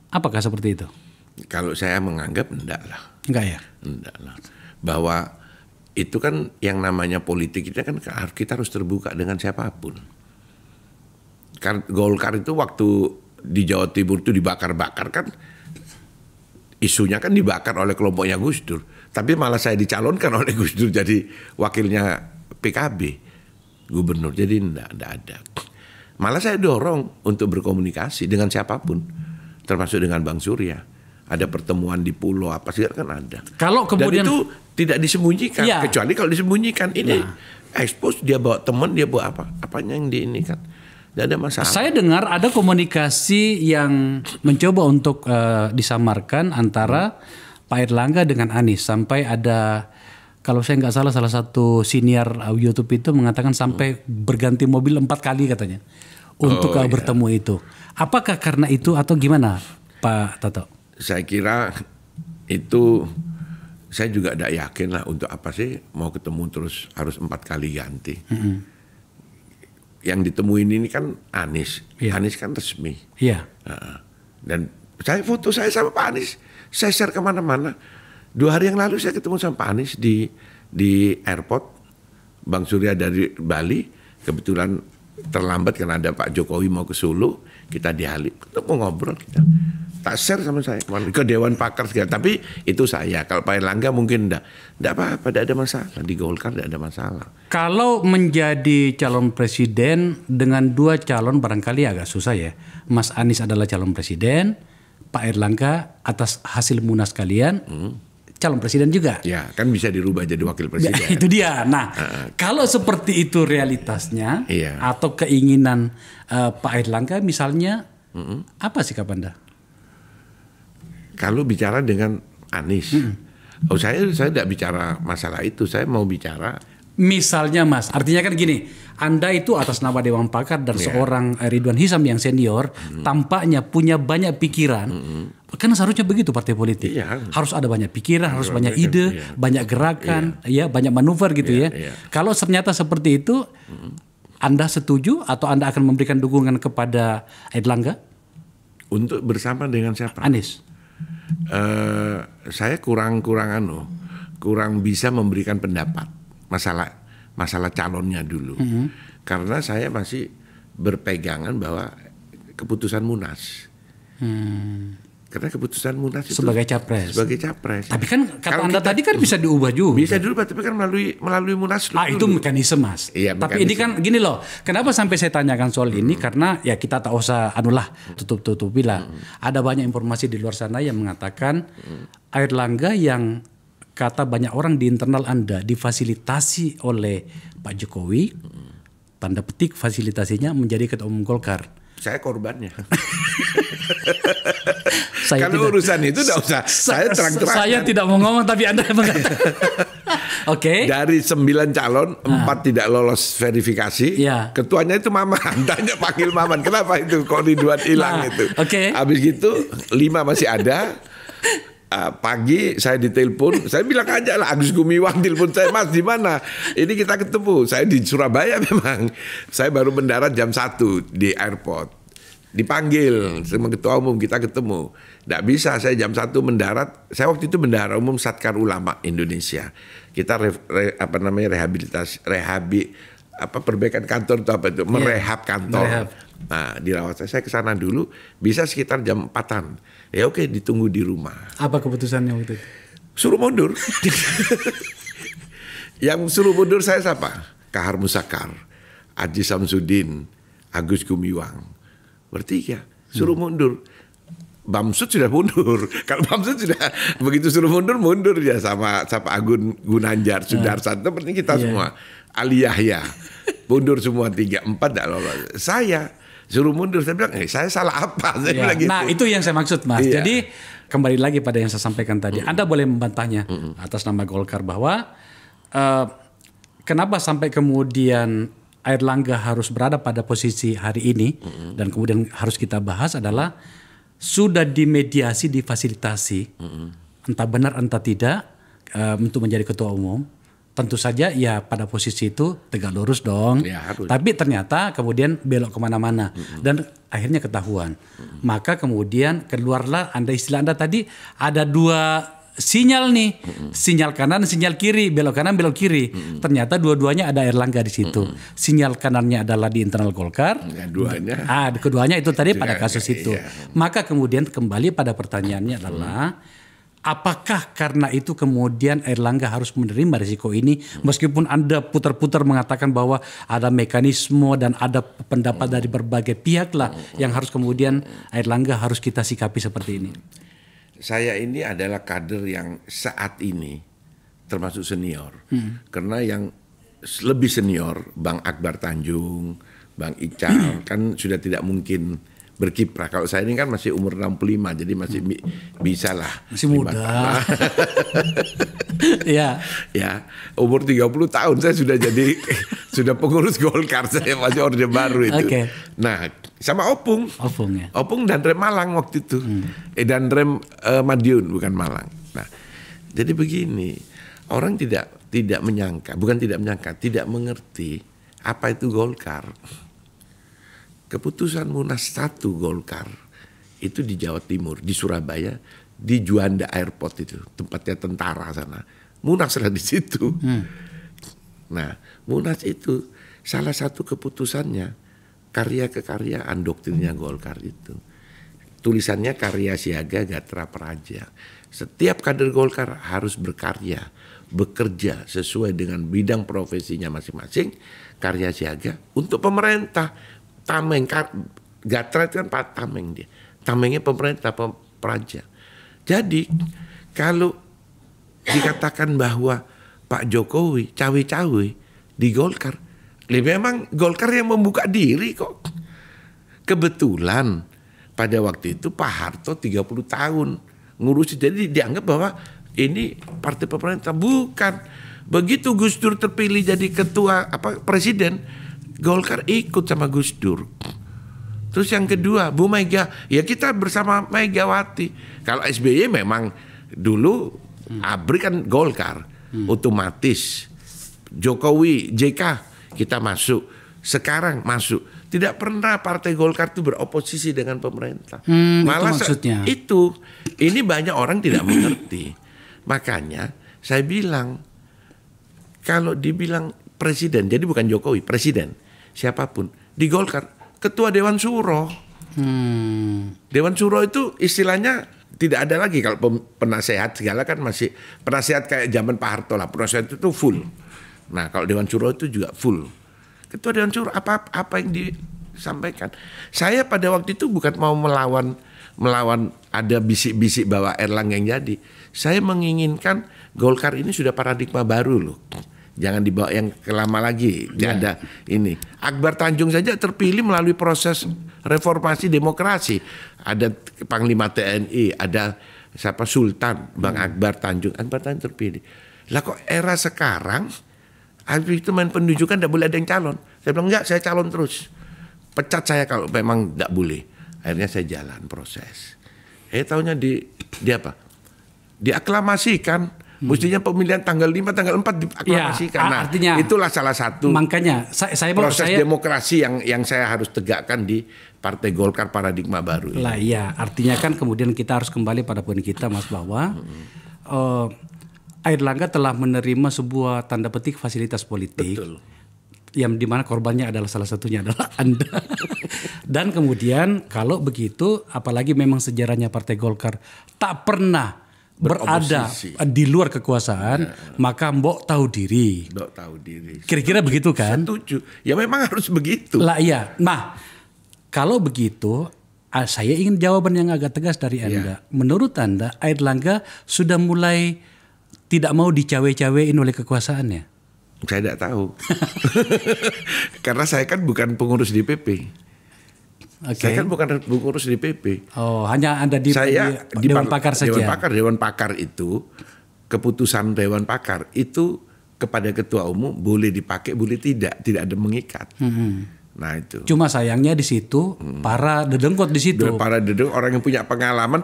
[SPEAKER 2] Apakah seperti itu?
[SPEAKER 1] Kalau saya menganggap enggak lah.
[SPEAKER 2] Enggak ya?
[SPEAKER 1] Enggak lah. Bahwa itu kan yang namanya politik kita kan kita harus terbuka dengan siapapun. Golkar itu waktu di Jawa Timur itu dibakar-bakar kan, isunya kan dibakar oleh kelompoknya Gus Dur. Tapi malah saya dicalonkan oleh Gus Dur jadi wakilnya PKB, gubernur. Jadi enggak ada. Malah saya dorong untuk berkomunikasi dengan siapapun, termasuk dengan Bang Surya. Ada pertemuan di pulau apa sih kan ada.
[SPEAKER 2] Kalau kemudian
[SPEAKER 1] dan itu tidak disembunyikan, kecuali kalau disembunyikan ini expose, dia bawa teman, dia bawa apanya yang di ini kan. Tidak ada masalah.
[SPEAKER 2] Saya dengar ada komunikasi yang mencoba untuk disamarkan antara Pak Erlangga dengan Anies, sampai ada, kalau saya nggak salah, salah satu senior YouTube itu mengatakan sampai berganti mobil 4 kali katanya untuk bertemu itu. Apakah karena itu atau gimana, Pak Tato?
[SPEAKER 1] Saya kira itu, saya juga tidak yakin lah untuk apa sih mau ketemu terus harus 4 kali ganti. Yang ditemuin ini kan Anies. Anies kan resmi. Dan foto saya sama Pak Anies, saya share kemana-mana. 2 hari yang lalu saya ketemu sama Pak Anies di airport. Bang Surya dari Bali, kebetulan terlambat karena ada Pak Jokowi mau ke Solo, kita di Halim, ketemu ngobrol kita. Tak share sama saya ke Dewan Pakar segala. Tapi itu saya. Kalau Pak Erlangga mungkin enggak apa-apa, tidak ada masalah. Di Golkar tidak ada masalah.
[SPEAKER 2] Kalau menjadi calon presiden dengan 2 calon barangkali agak susah ya. Mas Anies adalah calon presiden, Pak Erlangga atas hasil munas kalian calon presiden juga.
[SPEAKER 1] Ya, kan bisa dirubah jadi wakil presiden.
[SPEAKER 2] Ya, itu dia. Nah, kalau seperti itu realitasnya atau keinginan Pak Erlangga misalnya, apa sikap Anda?
[SPEAKER 1] Kalau bicara dengan Anies, saya tidak bicara masalah itu. Saya mau bicara.
[SPEAKER 2] Misalnya Mas, artinya kan gini, Anda itu atas nama Dewan Pakar dan seorang Ridwan Hisam yang senior, tampaknya punya banyak pikiran. Kan seharusnya begitu partai politik. Harus ada banyak pikiran, harus banyak ide, banyak gerakan, banyak manuver gitu ya. Kalau ternyata seperti itu, Anda setuju atau Anda akan memberikan dukungan kepada Airlangga?
[SPEAKER 1] Untuk bersama dengan siapa?
[SPEAKER 2] Anies.
[SPEAKER 1] Saya kurang bisa memberikan pendapat masalah calonnya dulu. Karena saya masih berpegangan bahwa keputusan Munas. Karena keputusan Munas itu
[SPEAKER 2] sebagai capres. Tapi kan kata Anda tadi kan bisa diubah juga.
[SPEAKER 1] Bisa diubah, tapi kan melalui Munaslup.
[SPEAKER 2] Itu mekanisme, Mas.
[SPEAKER 1] Iya,
[SPEAKER 2] tapi ini kan gini loh. Kenapa sampai saya tanyakan soal ini? Karena ya kita tak usah tutup-tutupi lah. Ada banyak informasi di luar sana yang mengatakan Airlangga yang kata banyak orang di internal Anda difasilitasi oleh Pak Jokowi, tanda petik fasilitasinya menjadi ketua umum Golkar.
[SPEAKER 1] Saya korbannya.
[SPEAKER 2] Kalau
[SPEAKER 1] urusan itu tidak usah. Saya terang-terangan.
[SPEAKER 2] Saya tidak mau ngomong tapi Anda mengatakan. Oke.
[SPEAKER 1] Dari 9 calon, 4 tidak lolos verifikasi.
[SPEAKER 2] Ya.
[SPEAKER 1] Ketuanya itu Maman. Tanya panggil Maman. Kenapa itu? Kok Ridwan hilang itu?
[SPEAKER 2] Oke.
[SPEAKER 1] Habis gitu 5 masih ada. Pagi saya ditelepon, saya bilang aja lah Agus Gumiwang telepon saya, Mas di mana? Ini kita ketemu. Saya di Surabaya memang. Saya baru mendarat jam 1 di airport. Dipanggil sama ketua umum, kita ketemu. Nggak bisa, saya jam 1 mendarat. Saya waktu itu bendahara umum Satkar Ulama Indonesia. Kita perbaikan kantor itu apa itu? Merehab kantor. Nah, dirawat saya ke sana dulu, bisa sekitar jam 4-an. Ya oke, ditunggu di rumah.
[SPEAKER 2] Apa keputusannya waktu itu?
[SPEAKER 1] Suruh mundur. Yang suruh mundur saya siapa? Kahar Musakar, Aji Samsudin, Agus Gumiwang. Bertiga, suruh mundur. Bamsud sudah mundur. Kalau Bamsud sudah begitu suruh mundur dia sama Agun Gunanjar, Sudarsan, seperti kita semua. Ali Yahya, mundur semua 3, 4 tidak lolos. Saya suruh mundur, saya bilang, saya salah apa? Saya bilang gitu.
[SPEAKER 2] Nah itu yang saya maksud, Mas. Jadi kembali lagi pada yang saya sampaikan tadi. Anda boleh membantahnya atas nama Golkar bahwa kenapa sampai kemudian Airlangga harus berada pada posisi hari ini dan kemudian harus kita bahas adalah sudah dimediasi, difasilitasi, entah benar entah tidak untuk menjadi ketua umum. Tentu saja ya pada posisi itu tegak lurus dong. Ya, tapi ternyata kemudian belok kemana-mana dan akhirnya ketahuan. Maka kemudian keluarlah istilah Anda tadi ada 2 sinyal nih, sinyal kanan, sinyal kiri, belok kanan, belok kiri. Ternyata dua-duanya ada Airlangga di situ. Sinyal kanannya adalah di internal Golkar. Keduanya itu tadi pada kasus itu. Maka kemudian kembali pada pertanyaannya adalah apakah karena itu kemudian Airlangga harus menerima risiko ini meskipun Anda putar-putar mengatakan bahwa ada mekanisme dan ada pendapat dari berbagai pihak lah yang harus kemudian Airlangga harus kita sikapi seperti ini.
[SPEAKER 1] Saya ini adalah kader yang saat ini termasuk senior. Karena yang lebih senior Bang Akbar Tanjung, Bang Ical kan sudah tidak mungkin berkiprah. Kalau saya ini kan masih umur 65, jadi masih bisa lah.
[SPEAKER 2] Masih muda. Ya,
[SPEAKER 1] umur 30 tahun saya sudah jadi sudah pengurus Golkar, saya masih Orde Baru itu. Nah, sama Opung. Opung dan Rem Malang waktu itu. Dan Rem Madiun bukan Malang. Nah, jadi begini, orang tidak menyangka, bukan tidak menyangka, tidak mengerti apa itu Golkar. Keputusan Munas 1 Golkar itu di Jawa Timur, di Surabaya, di Juanda Airport itu, tempatnya tentara sana. Munas ada di situ. Nah, Munas itu salah satu keputusannya karya kekaryaan doktrinnya Golkar itu. Tulisannya karya siaga gatra praja. Setiap kader Golkar harus berkarya, bekerja sesuai dengan bidang profesinya masing-masing, karya siaga untuk pemerintah. Tameng, gatra itu kan Pak Tameng dia. Tamengnya pemerintah, praja. Jadi kalau dikatakan bahwa Pak Jokowi cawe-cawe di Golkar, memang Golkar yang membuka diri kok. Kebetulan pada waktu itu Pak Harto 30 tahun ngurusi, jadi dianggap bahwa ini partai pemerintah. Bukan. Begitu Gus Dur terpilih jadi ketua presiden, Golkar ikut sama Gus Dur. Terus yang kedua, Bu Mega, ya kita bersama Megawati. Kalau SBY memang dulu ABRI kan Golkar, otomatis. Jokowi, JK kita masuk. sekarang masuk. Tidak pernah Partai Golkar itu beroposisi dengan pemerintah.
[SPEAKER 2] Malah itu maksudnya.
[SPEAKER 1] Ini banyak orang tidak mengerti. Makanya saya bilang, kalau dibilang presiden, jadi bukan Jokowi, presiden, siapapun, di Golkar, ketua Dewan Suro. Dewan Suro itu istilahnya tidak ada lagi. Kalau penasehat segala kan masih, penasehat kayak zaman Pak Harto lah, penasehat itu full. Nah kalau Dewan Suro itu juga full. Ketua Dewan Suro apa yang disampaikan. Saya pada waktu itu bukan mau melawan ada bisik-bisik bahwa Erlangga yang jadi. Saya menginginkan Golkar ini sudah paradigma baru loh. Jangan dibawa yang lama lagi. Ada ini. Akbar Tanjung saja terpilih melalui proses reformasi demokrasi. Ada Panglima TNI, ada siapa Sultan, Bang Akbar Tanjung. Akbar Tanjung terpilih. Lah kok era sekarang habis itu main penunjukan tidak boleh ada yang calon. Saya bilang enggak, saya calon terus. Pecat saya kalau memang tidak boleh. Akhirnya saya jalan proses. Tahunya di apa? Diaklamasikan. Mestinya pemilihan tanggal 5, tanggal 4 diaklamasikan.
[SPEAKER 2] Ya, artinya,
[SPEAKER 1] itulah salah satu
[SPEAKER 2] makanya
[SPEAKER 1] proses demokrasi yang saya harus tegakkan di Partai Golkar paradigma baru.
[SPEAKER 2] Lah iya, artinya kan kemudian kita harus kembali pada poin kita Mas bahwa Airlangga telah menerima sebuah tanda petik fasilitas politik.
[SPEAKER 1] Betul.
[SPEAKER 2] Yang dimana korbannya adalah salah satunya adalah Anda. Dan kemudian kalau begitu, apalagi memang sejarahnya Partai Golkar tak pernah berada di luar kekuasaan, maka mbok tahu diri.
[SPEAKER 1] Mbok tahu diri.
[SPEAKER 2] Kira-kira begitu kan?
[SPEAKER 1] Setuju. Ya memang harus begitu.
[SPEAKER 2] Lah iya. Nah, kalau begitu, saya ingin jawaban yang agak tegas dari Anda. Menurut Anda, Airlangga sudah mulai tidak mau dicawe-cawein oleh kekuasaannya?
[SPEAKER 1] Saya tidak tahu. Karena saya kan bukan pengurus DPP. Saya kan bukan pengurus DPP.
[SPEAKER 2] Oh, hanya Anda di Dewan Pakar saja.
[SPEAKER 1] Dewan Pakar itu, keputusan Dewan Pakar itu kepada Ketua Umum boleh dipakai, boleh tidak ada mengikat. Nah itu.
[SPEAKER 2] Cuma sayangnya di situ para dedengkot di situ.
[SPEAKER 1] Para dedengkot, orang yang punya pengalaman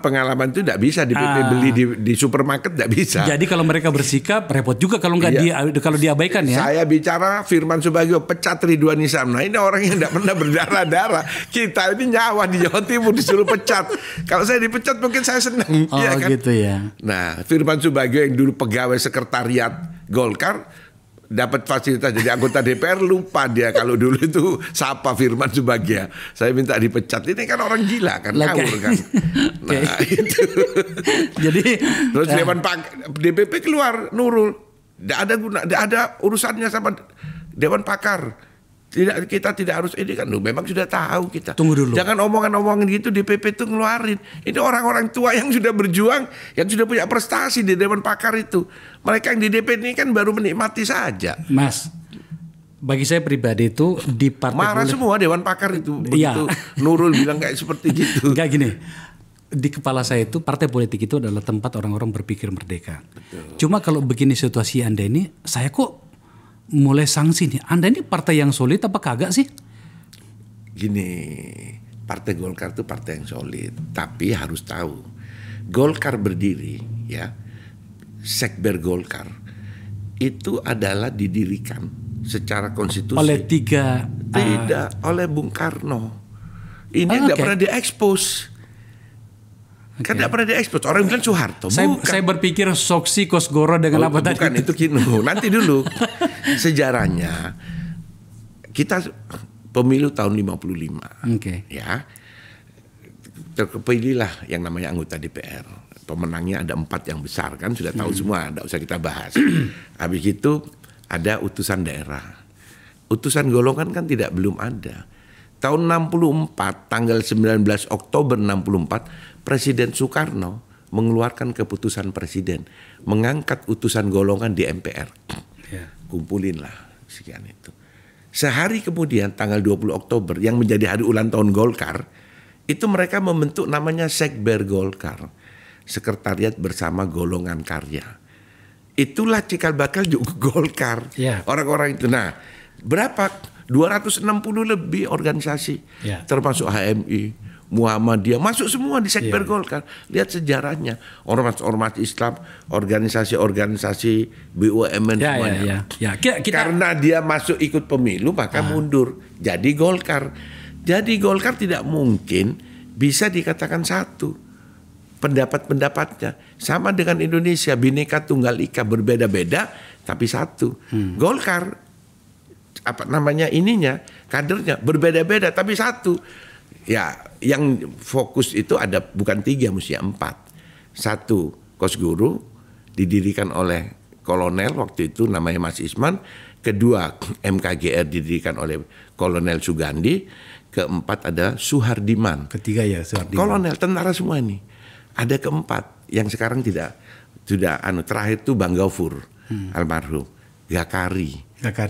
[SPEAKER 1] itu tidak bisa beli di supermarket, tidak bisa.
[SPEAKER 2] Jadi kalau mereka bersikap repot juga kalau nggak kalau diabaikan ya.
[SPEAKER 1] Saya bicara Firman Subagio pecat Ridwan Hisam. Nah ini orang yang tidak pernah berdarah-darah. Kita ini nyawa di Jawa Timur disuruh pecat. Kalau saya dipecat mungkin saya senang.
[SPEAKER 2] Oh ya kan? Gitu ya.
[SPEAKER 1] Nah Firman Subagio yang dulu pegawai sekretariat Golkar dapat fasilitas jadi anggota DPR, lupa dia kalau dulu itu siapa Firman Subagio. Saya minta dipecat. Ini kan orang gila kan, ngawur kan. Nah itu. Jadi terus Dewan DPP keluar Nurul. Tidak ada urusannya sama Dewan Pakar. Kita tidak harus ini kan. Memang sudah tahu kita.
[SPEAKER 2] Tunggu dulu.
[SPEAKER 1] Jangan omongan gitu DPP itu ngeluarin. Ini orang-orang tua yang sudah berjuang, yang sudah punya prestasi di Dewan Pakar itu. Mereka yang di DPP ini kan baru menikmati saja.
[SPEAKER 2] Mas, bagi saya pribadi itu di partai
[SPEAKER 1] marah semua Dewan Pakar itu. Begitu Nurul bilang kayak seperti gitu.
[SPEAKER 2] Enggak gini. Di kepala saya itu partai politik itu adalah tempat orang-orang berpikir merdeka. Betul. Cuma kalau begini situasi Anda ini, saya kok mulai sanksi nih. Anda ini partai yang solid apa kagak sih?
[SPEAKER 1] Gini, Partai Golkar itu partai yang solid, tapi harus tahu Golkar berdiri ya, Sekber Golkar itu adalah didirikan secara konstitusi
[SPEAKER 2] oleh
[SPEAKER 1] tidak oleh Bung Karno. Ini tidak pernah diekspos. Kan tidak pernah diekspos. Orang bilang Soeharto.
[SPEAKER 2] Saya berpikir Soksi Kosgoro dengan apa tadi?
[SPEAKER 1] Bukan itu Kino. Nanti dulu. Sejarahnya kita pemilu tahun 55. Ya. Terpilihlah yang namanya anggota DPR. Pemenangnya ada 4 yang besar kan sudah tahu semua, tidak usah kita bahas. Habis itu ada utusan daerah. Utusan golongan kan belum ada. Tahun 64 tanggal 19 Oktober 64 Presiden Soekarno mengeluarkan keputusan presiden mengangkat utusan golongan di MPR. Kumpulinlah sekian itu. Sehari kemudian tanggal 20 Oktober yang menjadi hari ulang tahun Golkar, itu mereka membentuk namanya Sekber Golkar, Sekretariat Bersama Golongan Karya. Itulah cikal bakal juga Golkar. Orang-orang itu. Nah, berapa? 260 lebih organisasi, termasuk HMI, Muhammadiyah, masuk semua di sekber Golkar. Lihat sejarahnya, ormas-ormas Islam, organisasi-organisasi BUMN semuanya. Karena dia masuk ikut pemilu maka mundur. Jadi Golkar tidak mungkin bisa dikatakan satu. Pendapat-pendapatnya sama dengan Indonesia, Bhinneka Tunggal Ika, berbeda-beda tapi satu. Golkar kadernya berbeda-beda tapi satu. Ya, yang fokus itu ada bukan 3, mesti 4. 1, Kosguru didirikan oleh kolonel waktu itu namanya Mas Isman. 2, MKGR didirikan oleh Kolonel Sugandi. 4 ada Suhardiman.
[SPEAKER 2] 3 Suhardiman.
[SPEAKER 1] Kolonel, tentara semua ini. Ada 4 yang sekarang terakhir itu Bang Gaufur almarhum. Gakari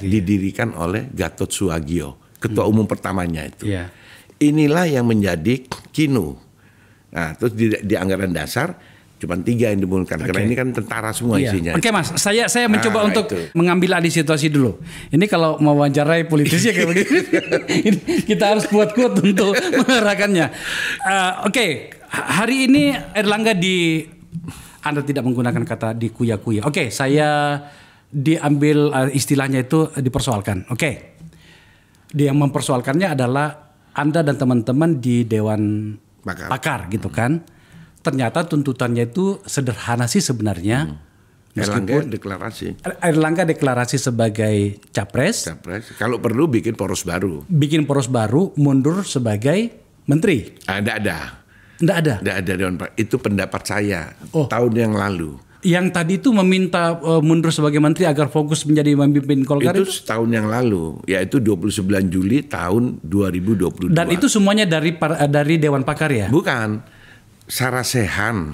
[SPEAKER 1] didirikan oleh Gatot Suagio, ketua umum pertamanya itu. Inilah yang menjadi KINU. Nah, terus di anggaran dasar cuma 3 yang dimulakan karena ini kan tentara semua isinya.
[SPEAKER 2] Oke, Mas, saya mencoba untuk mengambil alih situasi dulu. Ini kalau mau wawancarai politisi kayak begini, kita harus kuat-kuat untuk mengarahkannya. Hari ini Airlangga Anda tidak menggunakan kata dikuya-kuya. Saya diambil istilahnya itu dipersoalkan. Dia yang mempersoalkannya adalah Anda dan teman-teman di Dewan Pakar gitu kan. Ternyata tuntutannya itu sederhana sih sebenarnya. Airlangga deklarasi sebagai capres.
[SPEAKER 1] Kalau perlu bikin poros baru. Mundur sebagai menteri. Tidak ada Dewan Pakar. Itu pendapat saya tahun yang lalu.
[SPEAKER 2] Yang tadi itu meminta mundur sebagai menteri agar fokus menjadi memimpin Golkar
[SPEAKER 1] itu setahun yang lalu, yaitu 29 Juli tahun 2022.
[SPEAKER 2] Dan itu semuanya dari Dewan Pakar ya?
[SPEAKER 1] Bukan. Sarasehan.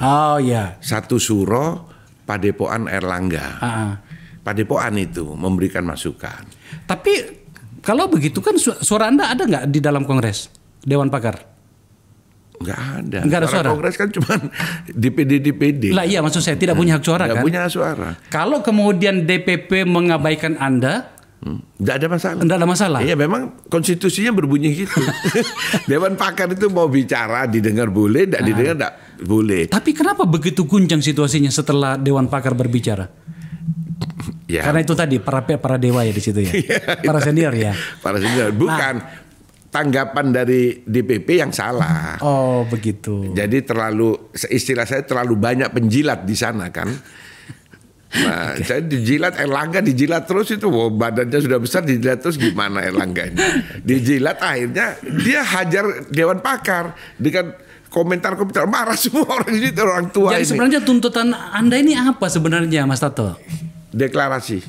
[SPEAKER 1] Satu Suro, Padepokan Airlangga. Padepokan itu memberikan masukan.
[SPEAKER 2] Tapi kalau begitu kan suara Anda ada nggak di dalam Kongres Dewan Pakar?
[SPEAKER 1] Nggak ada suara. Kongres kan cuma DPD.
[SPEAKER 2] Lah iya, maksud saya tidak punya hak suara kan?
[SPEAKER 1] Nggak punya suara.
[SPEAKER 2] Kalau kemudian DPP mengabaikan Anda,
[SPEAKER 1] nggak ada masalah. Iya, memang konstitusinya berbunyi gitu. Dewan Pakar itu mau bicara, didengar boleh, tidak didengar tidak boleh.
[SPEAKER 2] Tapi kenapa begitu guncang situasinya setelah Dewan Pakar berbicara? Karena itu tadi para dewa ya di situ ya. Para senior ya.
[SPEAKER 1] Para senior, bukan. Tanggapan dari DPP yang salah.
[SPEAKER 2] Oh, begitu.
[SPEAKER 1] Jadi istilah saya terlalu banyak penjilat di sana kan. Nah, saya dijilat, Airlangga dijilat terus itu. Badannya sudah besar, dijilat terus gimana Airlangga ini. Dijilat akhirnya dia hajar Dewan Pakar dengan komentar-komentar, marah semua orang ini, orang tua.
[SPEAKER 2] Jadi sebenarnya tuntutan Anda ini apa sebenarnya, Mas Tato?
[SPEAKER 1] Deklarasi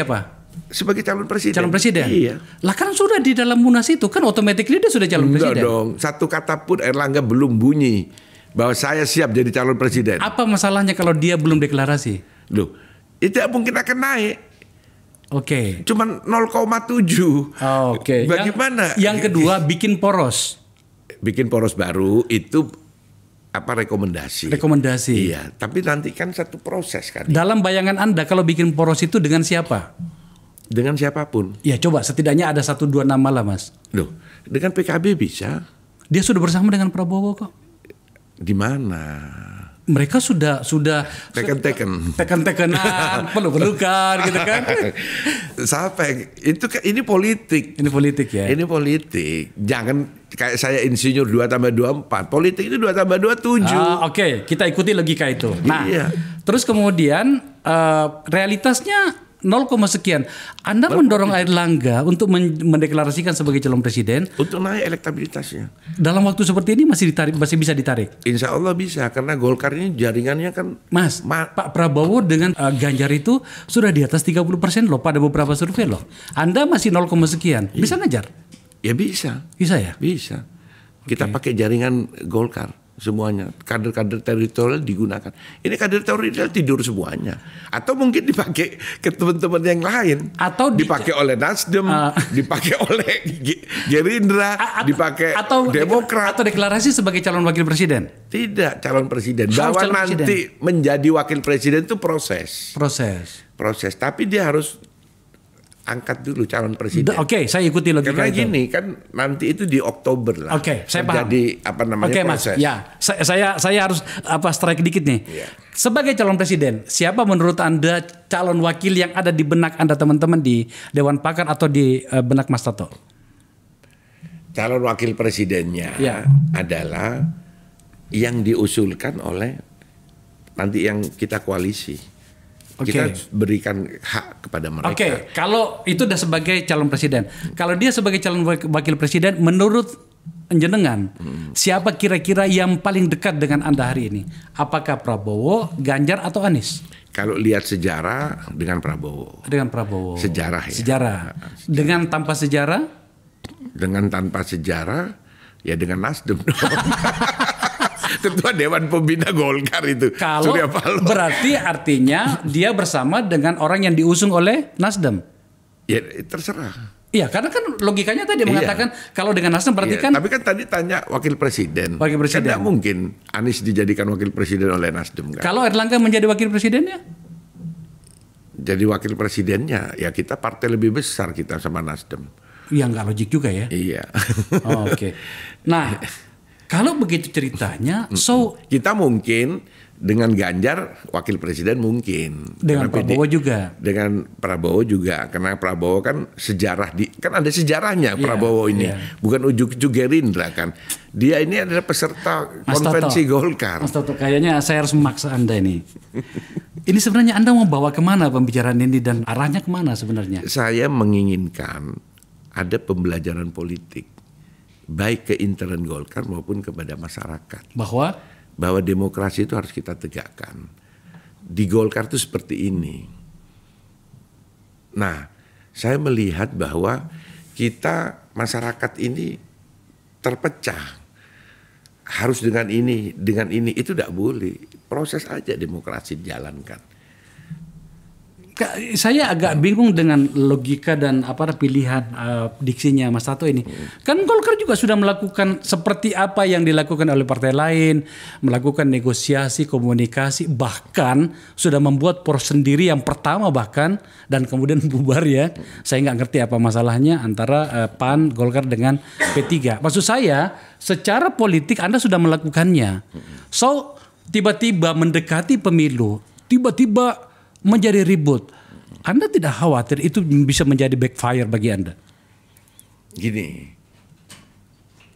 [SPEAKER 1] apa? Sebagai calon presiden. Iya.
[SPEAKER 2] Lah kan sudah di dalam Munas itu kan otomatis dia sudah calon presiden.
[SPEAKER 1] Enggak dong. Satu kata pun Airlangga belum bunyi bahwa saya siap jadi calon presiden.
[SPEAKER 2] Apa masalahnya kalau dia belum deklarasi?
[SPEAKER 1] Loh, itu mungkin akan naik. Cuman 0,7. Bagaimana?
[SPEAKER 2] Yang kedua bikin poros.
[SPEAKER 1] Bikin poros baru itu rekomendasi. Iya, tapi nanti kan satu proses kan.
[SPEAKER 2] Dalam bayangan Anda kalau bikin poros itu dengan siapa?
[SPEAKER 1] Dengan siapapun.
[SPEAKER 2] Ya coba setidaknya ada 1-2 nama lah, Mas.
[SPEAKER 1] Loh, dengan PKB bisa.
[SPEAKER 2] Dia sudah bersama dengan Prabowo kok.
[SPEAKER 1] Di mana?
[SPEAKER 2] Mereka sudah tekan-tekanan, peluk-pelukan gitu kan.
[SPEAKER 1] Sampai itu ini politik.
[SPEAKER 2] Ini politik ya.
[SPEAKER 1] Ini politik. Jangan kayak saya insinyur 2+2 4. Politik itu 2+2 7.
[SPEAKER 2] Kita ikuti logika itu. Nah, terus kemudian realitasnya 0, sekian. Anda mendorong Airlangga untuk mendeklarasikan sebagai calon presiden
[SPEAKER 1] untuk naik elektabilitasnya.
[SPEAKER 2] Dalam waktu seperti ini masih bisa ditarik.
[SPEAKER 1] Insya Allah bisa karena Golkar ini jaringannya kan.
[SPEAKER 2] Mas, Pak Prabowo dengan Ganjar itu sudah di atas 30% loh pada beberapa survei loh. Anda masih 0, sekian. Bisa ngejar?
[SPEAKER 1] Ya bisa.
[SPEAKER 2] Bisa ya?
[SPEAKER 1] Bisa. Kita pakai jaringan Golkar. Semuanya kader-kader teritorial digunakan. Ini kader teritorial tidur semuanya, atau mungkin dipakai ke teman-teman yang lain,
[SPEAKER 2] atau
[SPEAKER 1] dipakai oleh Nasdem, dipakai oleh Gerindra, dipakai atau Demokrat,
[SPEAKER 2] atau deklarasi sebagai calon wakil presiden.
[SPEAKER 1] Tidak, calon presiden. Bahwa nanti menjadi wakil presiden itu proses. Tapi dia harus angkat dulu calon presiden.
[SPEAKER 2] Oke, saya ikuti logika
[SPEAKER 1] Karena
[SPEAKER 2] itu.
[SPEAKER 1] gini kan nanti itu di Oktober lah.
[SPEAKER 2] Oke, saya paham.
[SPEAKER 1] Jadi proses.
[SPEAKER 2] Mas, ya, saya harus strike dikit nih.
[SPEAKER 1] Iya.
[SPEAKER 2] Sebagai calon presiden, siapa menurut Anda calon wakil yang ada di benak Anda teman-teman di Dewan Pakar atau di benak Mas Toto?
[SPEAKER 1] Calon wakil presidennya adalah yang diusulkan oleh nanti yang kita koalisi. Kita berikan hak kepada mereka.
[SPEAKER 2] Oke, kalau itu udah sebagai calon presiden. Kalau dia sebagai calon wakil presiden, menurut jenengan, siapa kira-kira yang paling dekat dengan Anda hari ini? Apakah Prabowo, Ganjar, atau Anies?
[SPEAKER 1] Kalau lihat sejarah dengan Prabowo.
[SPEAKER 2] Dengan Prabowo.
[SPEAKER 1] Sejarah ya.
[SPEAKER 2] Sejarah. Dengan tanpa sejarah?
[SPEAKER 1] Dengan tanpa sejarah, ya dengan Nasdem. Ketua Dewan Pembina Golkar itu.
[SPEAKER 2] Kalau berarti artinya dia bersama dengan orang yang diusung oleh Nasdem.
[SPEAKER 1] Ya terserah.
[SPEAKER 2] Iya, karena kan logikanya tadi mengatakan kalau dengan Nasdem berarti kan.
[SPEAKER 1] Tapi kan tadi tanya wakil presiden.
[SPEAKER 2] Wakil presiden.
[SPEAKER 1] Kan tidak mungkin Anies dijadikan wakil presiden oleh Nasdem kan.
[SPEAKER 2] Kalau Erlangga menjadi wakil presidennya?
[SPEAKER 1] Jadi wakil presidennya ya kita partai lebih besar kita sama Nasdem.
[SPEAKER 2] Ya nggak logik juga ya.
[SPEAKER 1] Iya.
[SPEAKER 2] Oke. Nah. Kalau begitu ceritanya,
[SPEAKER 1] kita mungkin dengan Ganjar wakil presiden mungkin.
[SPEAKER 2] Dengan Prabowo juga.
[SPEAKER 1] Dengan Prabowo juga, karena Prabowo kan kan ada sejarahnya Prabowo ini, bukan ujuk-ujuk Gerindra kan. Dia ini adalah peserta konvensi Golkar.
[SPEAKER 2] Mas Toto, kayaknya saya harus memaksa Anda ini. Ini sebenarnya Anda mau bawa kemana pembicaraan ini dan arahnya kemana sebenarnya?
[SPEAKER 1] Saya menginginkan ada pembelajaran politik. Baik ke internal Golkar maupun kepada masyarakat. Bahwa demokrasi itu harus kita tegakkan. Di Golkar itu seperti ini. Nah, saya melihat bahwa kita masyarakat ini terpecah. Harus dengan ini, itu tidak boleh. Proses aja demokrasi dijalankan.
[SPEAKER 2] Saya agak bingung dengan logika dan pilihan diksinya Mas Tato ini. Kan Golkar juga sudah melakukan seperti apa yang dilakukan oleh partai lain, melakukan negosiasi, komunikasi, bahkan sudah membuat poros sendiri yang pertama bahkan dan kemudian bubar ya. Saya nggak ngerti apa masalahnya antara PAN, Golkar dengan P3. Maksud saya, secara politik Anda sudah melakukannya. So tiba-tiba mendekati pemilu, tiba-tiba menjadi ribut. Anda tidak khawatir itu bisa menjadi backfire bagi Anda?
[SPEAKER 1] Gini,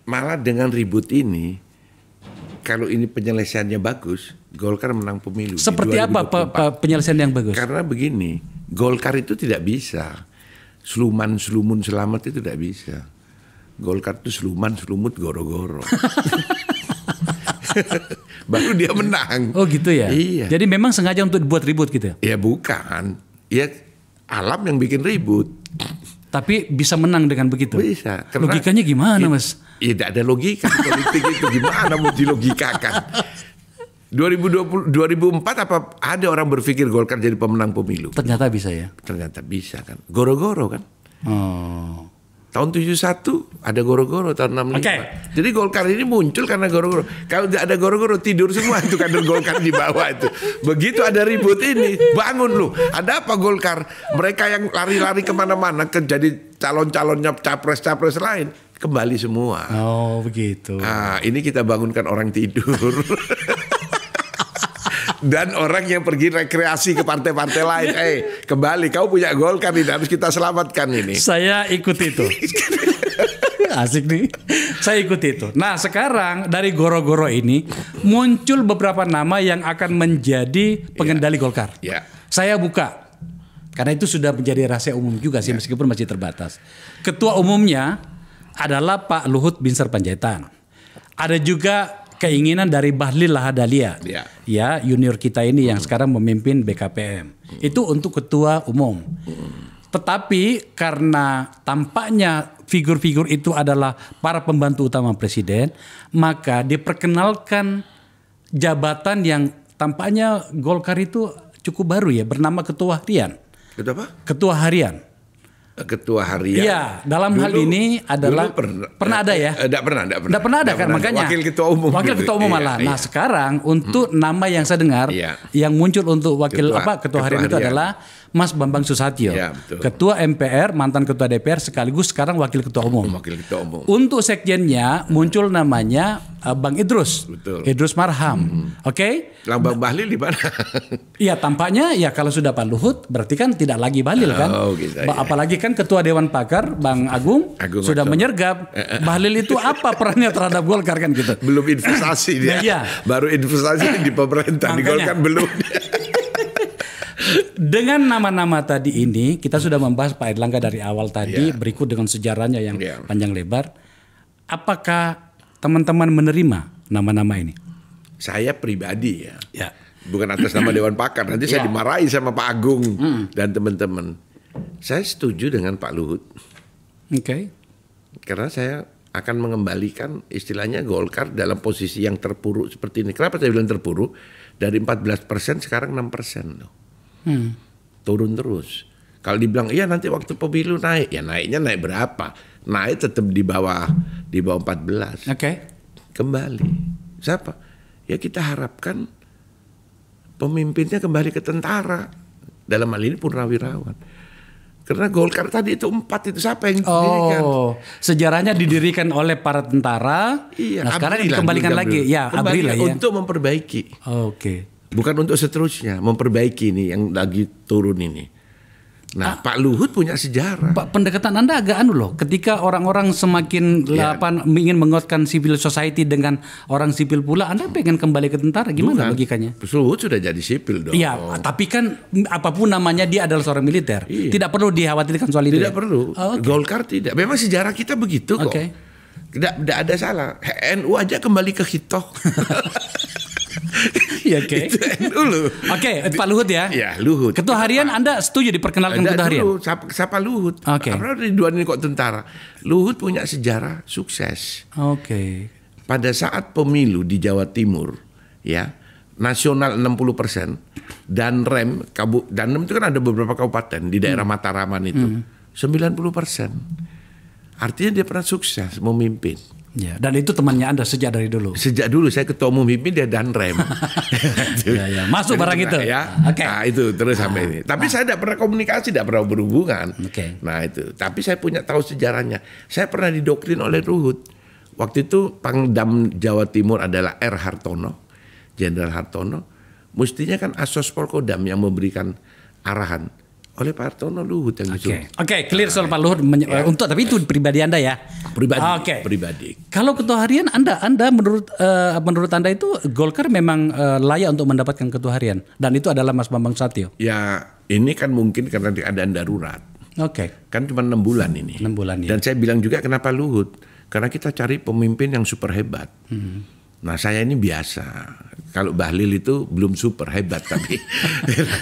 [SPEAKER 1] malah dengan ribut ini, kalau ini penyelesaiannya bagus, Golkar menang pemilu.
[SPEAKER 2] Seperti apa penyelesaian yang bagus?
[SPEAKER 1] Karena begini, Golkar itu tidak bisa. Sluman-slumun selamat itu tidak bisa. Golkar itu sluman, slumut, goro-goro. Baru dia menang.
[SPEAKER 2] Oh gitu ya?
[SPEAKER 1] Iya.
[SPEAKER 2] Jadi memang sengaja untuk dibuat ribut gitu?
[SPEAKER 1] Ya bukan. Ya alam yang bikin ribut.
[SPEAKER 2] Tapi bisa menang dengan begitu?
[SPEAKER 1] Bisa.
[SPEAKER 2] Logikanya gimana Mas?
[SPEAKER 1] Ya tidak ada logika politik itu. Gimana mau dilogikakan? 2020, 2004 apa ada orang berpikir Golkar jadi pemenang pemilu?
[SPEAKER 2] Ternyata bisa ya?
[SPEAKER 1] Ternyata bisa kan. Goro-goro kan.
[SPEAKER 2] Oh.
[SPEAKER 1] Tahun 71 ada goro-goro, tahun 65. Jadi Golkar ini muncul karena goro-goro. Kalau tidak ada goro-goro tidur semua itu kader Golkar di bawah itu. Begitu ada ribut ini, bangun lu. Ada apa Golkar? Mereka yang lari-lari kemana-mana jadi calon-calonnya capres-capres lain kembali semua.
[SPEAKER 2] Oh begitu.
[SPEAKER 1] Nah, ini kita bangunkan orang tidur. Dan orang yang pergi rekreasi ke partai-partai lain, kembali kau punya Golkar ini harus kita selamatkan ini.
[SPEAKER 2] Saya ikut itu. Asik nih. Saya ikut itu. Nah sekarang dari goro-goro ini muncul beberapa nama yang akan menjadi pengendali Golkar. Saya buka. Karena itu sudah menjadi rahasia umum juga sih meskipun masih terbatas. Ketua umumnya adalah Pak Luhut Binsar Panjaitan. Ada juga keinginan dari Bahlil Lahadalia, ya junior kita ini yang sekarang memimpin BKPM. Itu untuk ketua umum. Tetapi karena tampaknya figur-figur itu adalah para pembantu utama presiden, maka diperkenalkan jabatan yang tampaknya Golkar itu cukup baru ya, bernama ketua harian. Ketua harian.
[SPEAKER 1] Ketua harian.
[SPEAKER 2] Iya, dalam hal ini adalah pernah ada ya?
[SPEAKER 1] Tidak pernah
[SPEAKER 2] ada kan, makanya
[SPEAKER 1] wakil ketua umum.
[SPEAKER 2] Wakil ketua umum malah. Nah sekarang untuk nama yang saya dengar yang muncul untuk wakil ketua harian itu adalah Mas Bambang Susatyo,
[SPEAKER 1] Ya, betul.
[SPEAKER 2] Ketua MPR, mantan Ketua DPR, sekaligus sekarang Wakil Ketua Umum.
[SPEAKER 1] Wakil Ketua Umum.
[SPEAKER 2] Untuk sekjennya muncul namanya Bang Idrus,
[SPEAKER 1] Betul.
[SPEAKER 2] Idrus Marham, oke?
[SPEAKER 1] Bang Bahlil di mana?
[SPEAKER 2] Iya, tampaknya ya kalau sudah Pak Luhut berarti kan tidak lagi Bahlil kan?
[SPEAKER 1] Gitu, ya.
[SPEAKER 2] Apalagi kan Ketua Dewan Pakar Bang Agung sudah
[SPEAKER 1] Laksono
[SPEAKER 2] menyergap Bahlil itu apa perannya terhadap Golkar kan gitu.
[SPEAKER 1] belum investasi dia.
[SPEAKER 2] Nah, iya.
[SPEAKER 1] Baru investasi di pemerintah, di Golkar belum.
[SPEAKER 2] Dengan nama-nama tadi ini kita sudah membahas Pak Airlangga dari awal tadi, berikut dengan sejarahnya yang panjang lebar. Apakah teman-teman menerima nama-nama ini?
[SPEAKER 1] Saya pribadi
[SPEAKER 2] Ya.
[SPEAKER 1] bukan atas nama Dewan Pakar. Nanti saya dimarahi sama Pak Agung dan teman-teman. Saya setuju dengan Pak Luhut.
[SPEAKER 2] Oke.
[SPEAKER 1] Karena saya akan mengembalikan istilahnya Golkar dalam posisi yang terpuruk seperti ini. Kenapa saya bilang terpuruk? Dari 14% sekarang 6% loh. Turun terus. Kalau dibilang iya nanti waktu pemilu naik, ya naiknya naik berapa? Naik tetap di bawah 14.
[SPEAKER 2] Oke.
[SPEAKER 1] Kembali. Siapa? Ya kita harapkan pemimpinnya kembali ke tentara. Dalam hal ini Purnawirawan. Karena Golkar tadi itu 4 itu siapa yang didirikan?
[SPEAKER 2] Sejarahnya didirikan oleh para tentara.
[SPEAKER 1] Iya,
[SPEAKER 2] Nah, sekarang
[SPEAKER 1] Abri lah,
[SPEAKER 2] dikembalikan
[SPEAKER 1] dulu
[SPEAKER 2] lagi. Ya, Abri lah ya.
[SPEAKER 1] untuk memperbaiki.
[SPEAKER 2] Oke.
[SPEAKER 1] Bukan untuk seterusnya, memperbaiki ini yang lagi turun ini. Nah, Pak Luhut punya sejarah.
[SPEAKER 2] Pak, pendekatan Anda agak anu loh. Ketika orang-orang semakin ingin menguatkan civil society dengan orang sipil pula, Anda pengen kembali ke tentara, gimana logikanya?
[SPEAKER 1] Luhut sudah jadi sipil dong.
[SPEAKER 2] Iya, tapi kan apapun namanya dia adalah seorang militer.
[SPEAKER 1] Iya.
[SPEAKER 2] Tidak perlu dikhawatirkan soal itu.
[SPEAKER 1] Tidak perlu. Golkar tidak. Memang sejarah kita begitu kok. Tidak ada salah. NU aja kembali ke hitoh.
[SPEAKER 2] Iya, oke.
[SPEAKER 1] Itu NU loh.
[SPEAKER 2] Oke, Pak Luhut ya.
[SPEAKER 1] Ya, Luhut.
[SPEAKER 2] Ketua harian Anda setuju diperkenalkan ketua harian?
[SPEAKER 1] Dulu, siapa Luhut?
[SPEAKER 2] Oke.
[SPEAKER 1] Karena Ridwan ini kok tentara. Luhut punya sejarah sukses.
[SPEAKER 2] Oke.
[SPEAKER 1] Pada saat pemilu di Jawa Timur, ya, nasional 60%, dan Danrem itu kan ada beberapa kabupaten di daerah Mataraman itu, 90%. Artinya dia pernah sukses memimpin.
[SPEAKER 2] Ya, dan itu temannya Anda sejak dari dulu.
[SPEAKER 1] Sejak dulu saya ketua umum HIPMI, dia Danrem.
[SPEAKER 2] Ya, masuk barang itu.
[SPEAKER 1] Ya.
[SPEAKER 2] Oke.
[SPEAKER 1] Nah, itu terus sampai ini. Tapi saya tidak pernah komunikasi, tidak pernah berhubungan.
[SPEAKER 2] Oke.
[SPEAKER 1] Nah, itu. Tapi saya punya tahu sejarahnya. Saya pernah didoktrin oleh Luhut. Waktu itu Pangdam Jawa Timur adalah R. Hartono, Jenderal Hartono. Mestinya kan Asos Polkodam yang memberikan arahan. Oleh Pak Hartono, Luhut yang disuruh.
[SPEAKER 2] Oke, clear soal Pak Luhut. Untuk tapi itu pribadi Anda ya.
[SPEAKER 1] Pribadi. Pribadi.
[SPEAKER 2] Kalau ketua harian Anda menurut Anda itu Golkar memang layak untuk mendapatkan ketua harian, dan itu adalah Mas Bambang Susatyo.
[SPEAKER 1] Ya, ini kan mungkin karena keadaan darurat.
[SPEAKER 2] Oke.
[SPEAKER 1] Kan cuma 6 bulan ini.
[SPEAKER 2] 6 bulan ya.
[SPEAKER 1] Dan saya bilang juga kenapa Luhut? Karena kita cari pemimpin yang super hebat. Nah, saya ini biasa. Kalau Bahlil itu belum super hebat tapi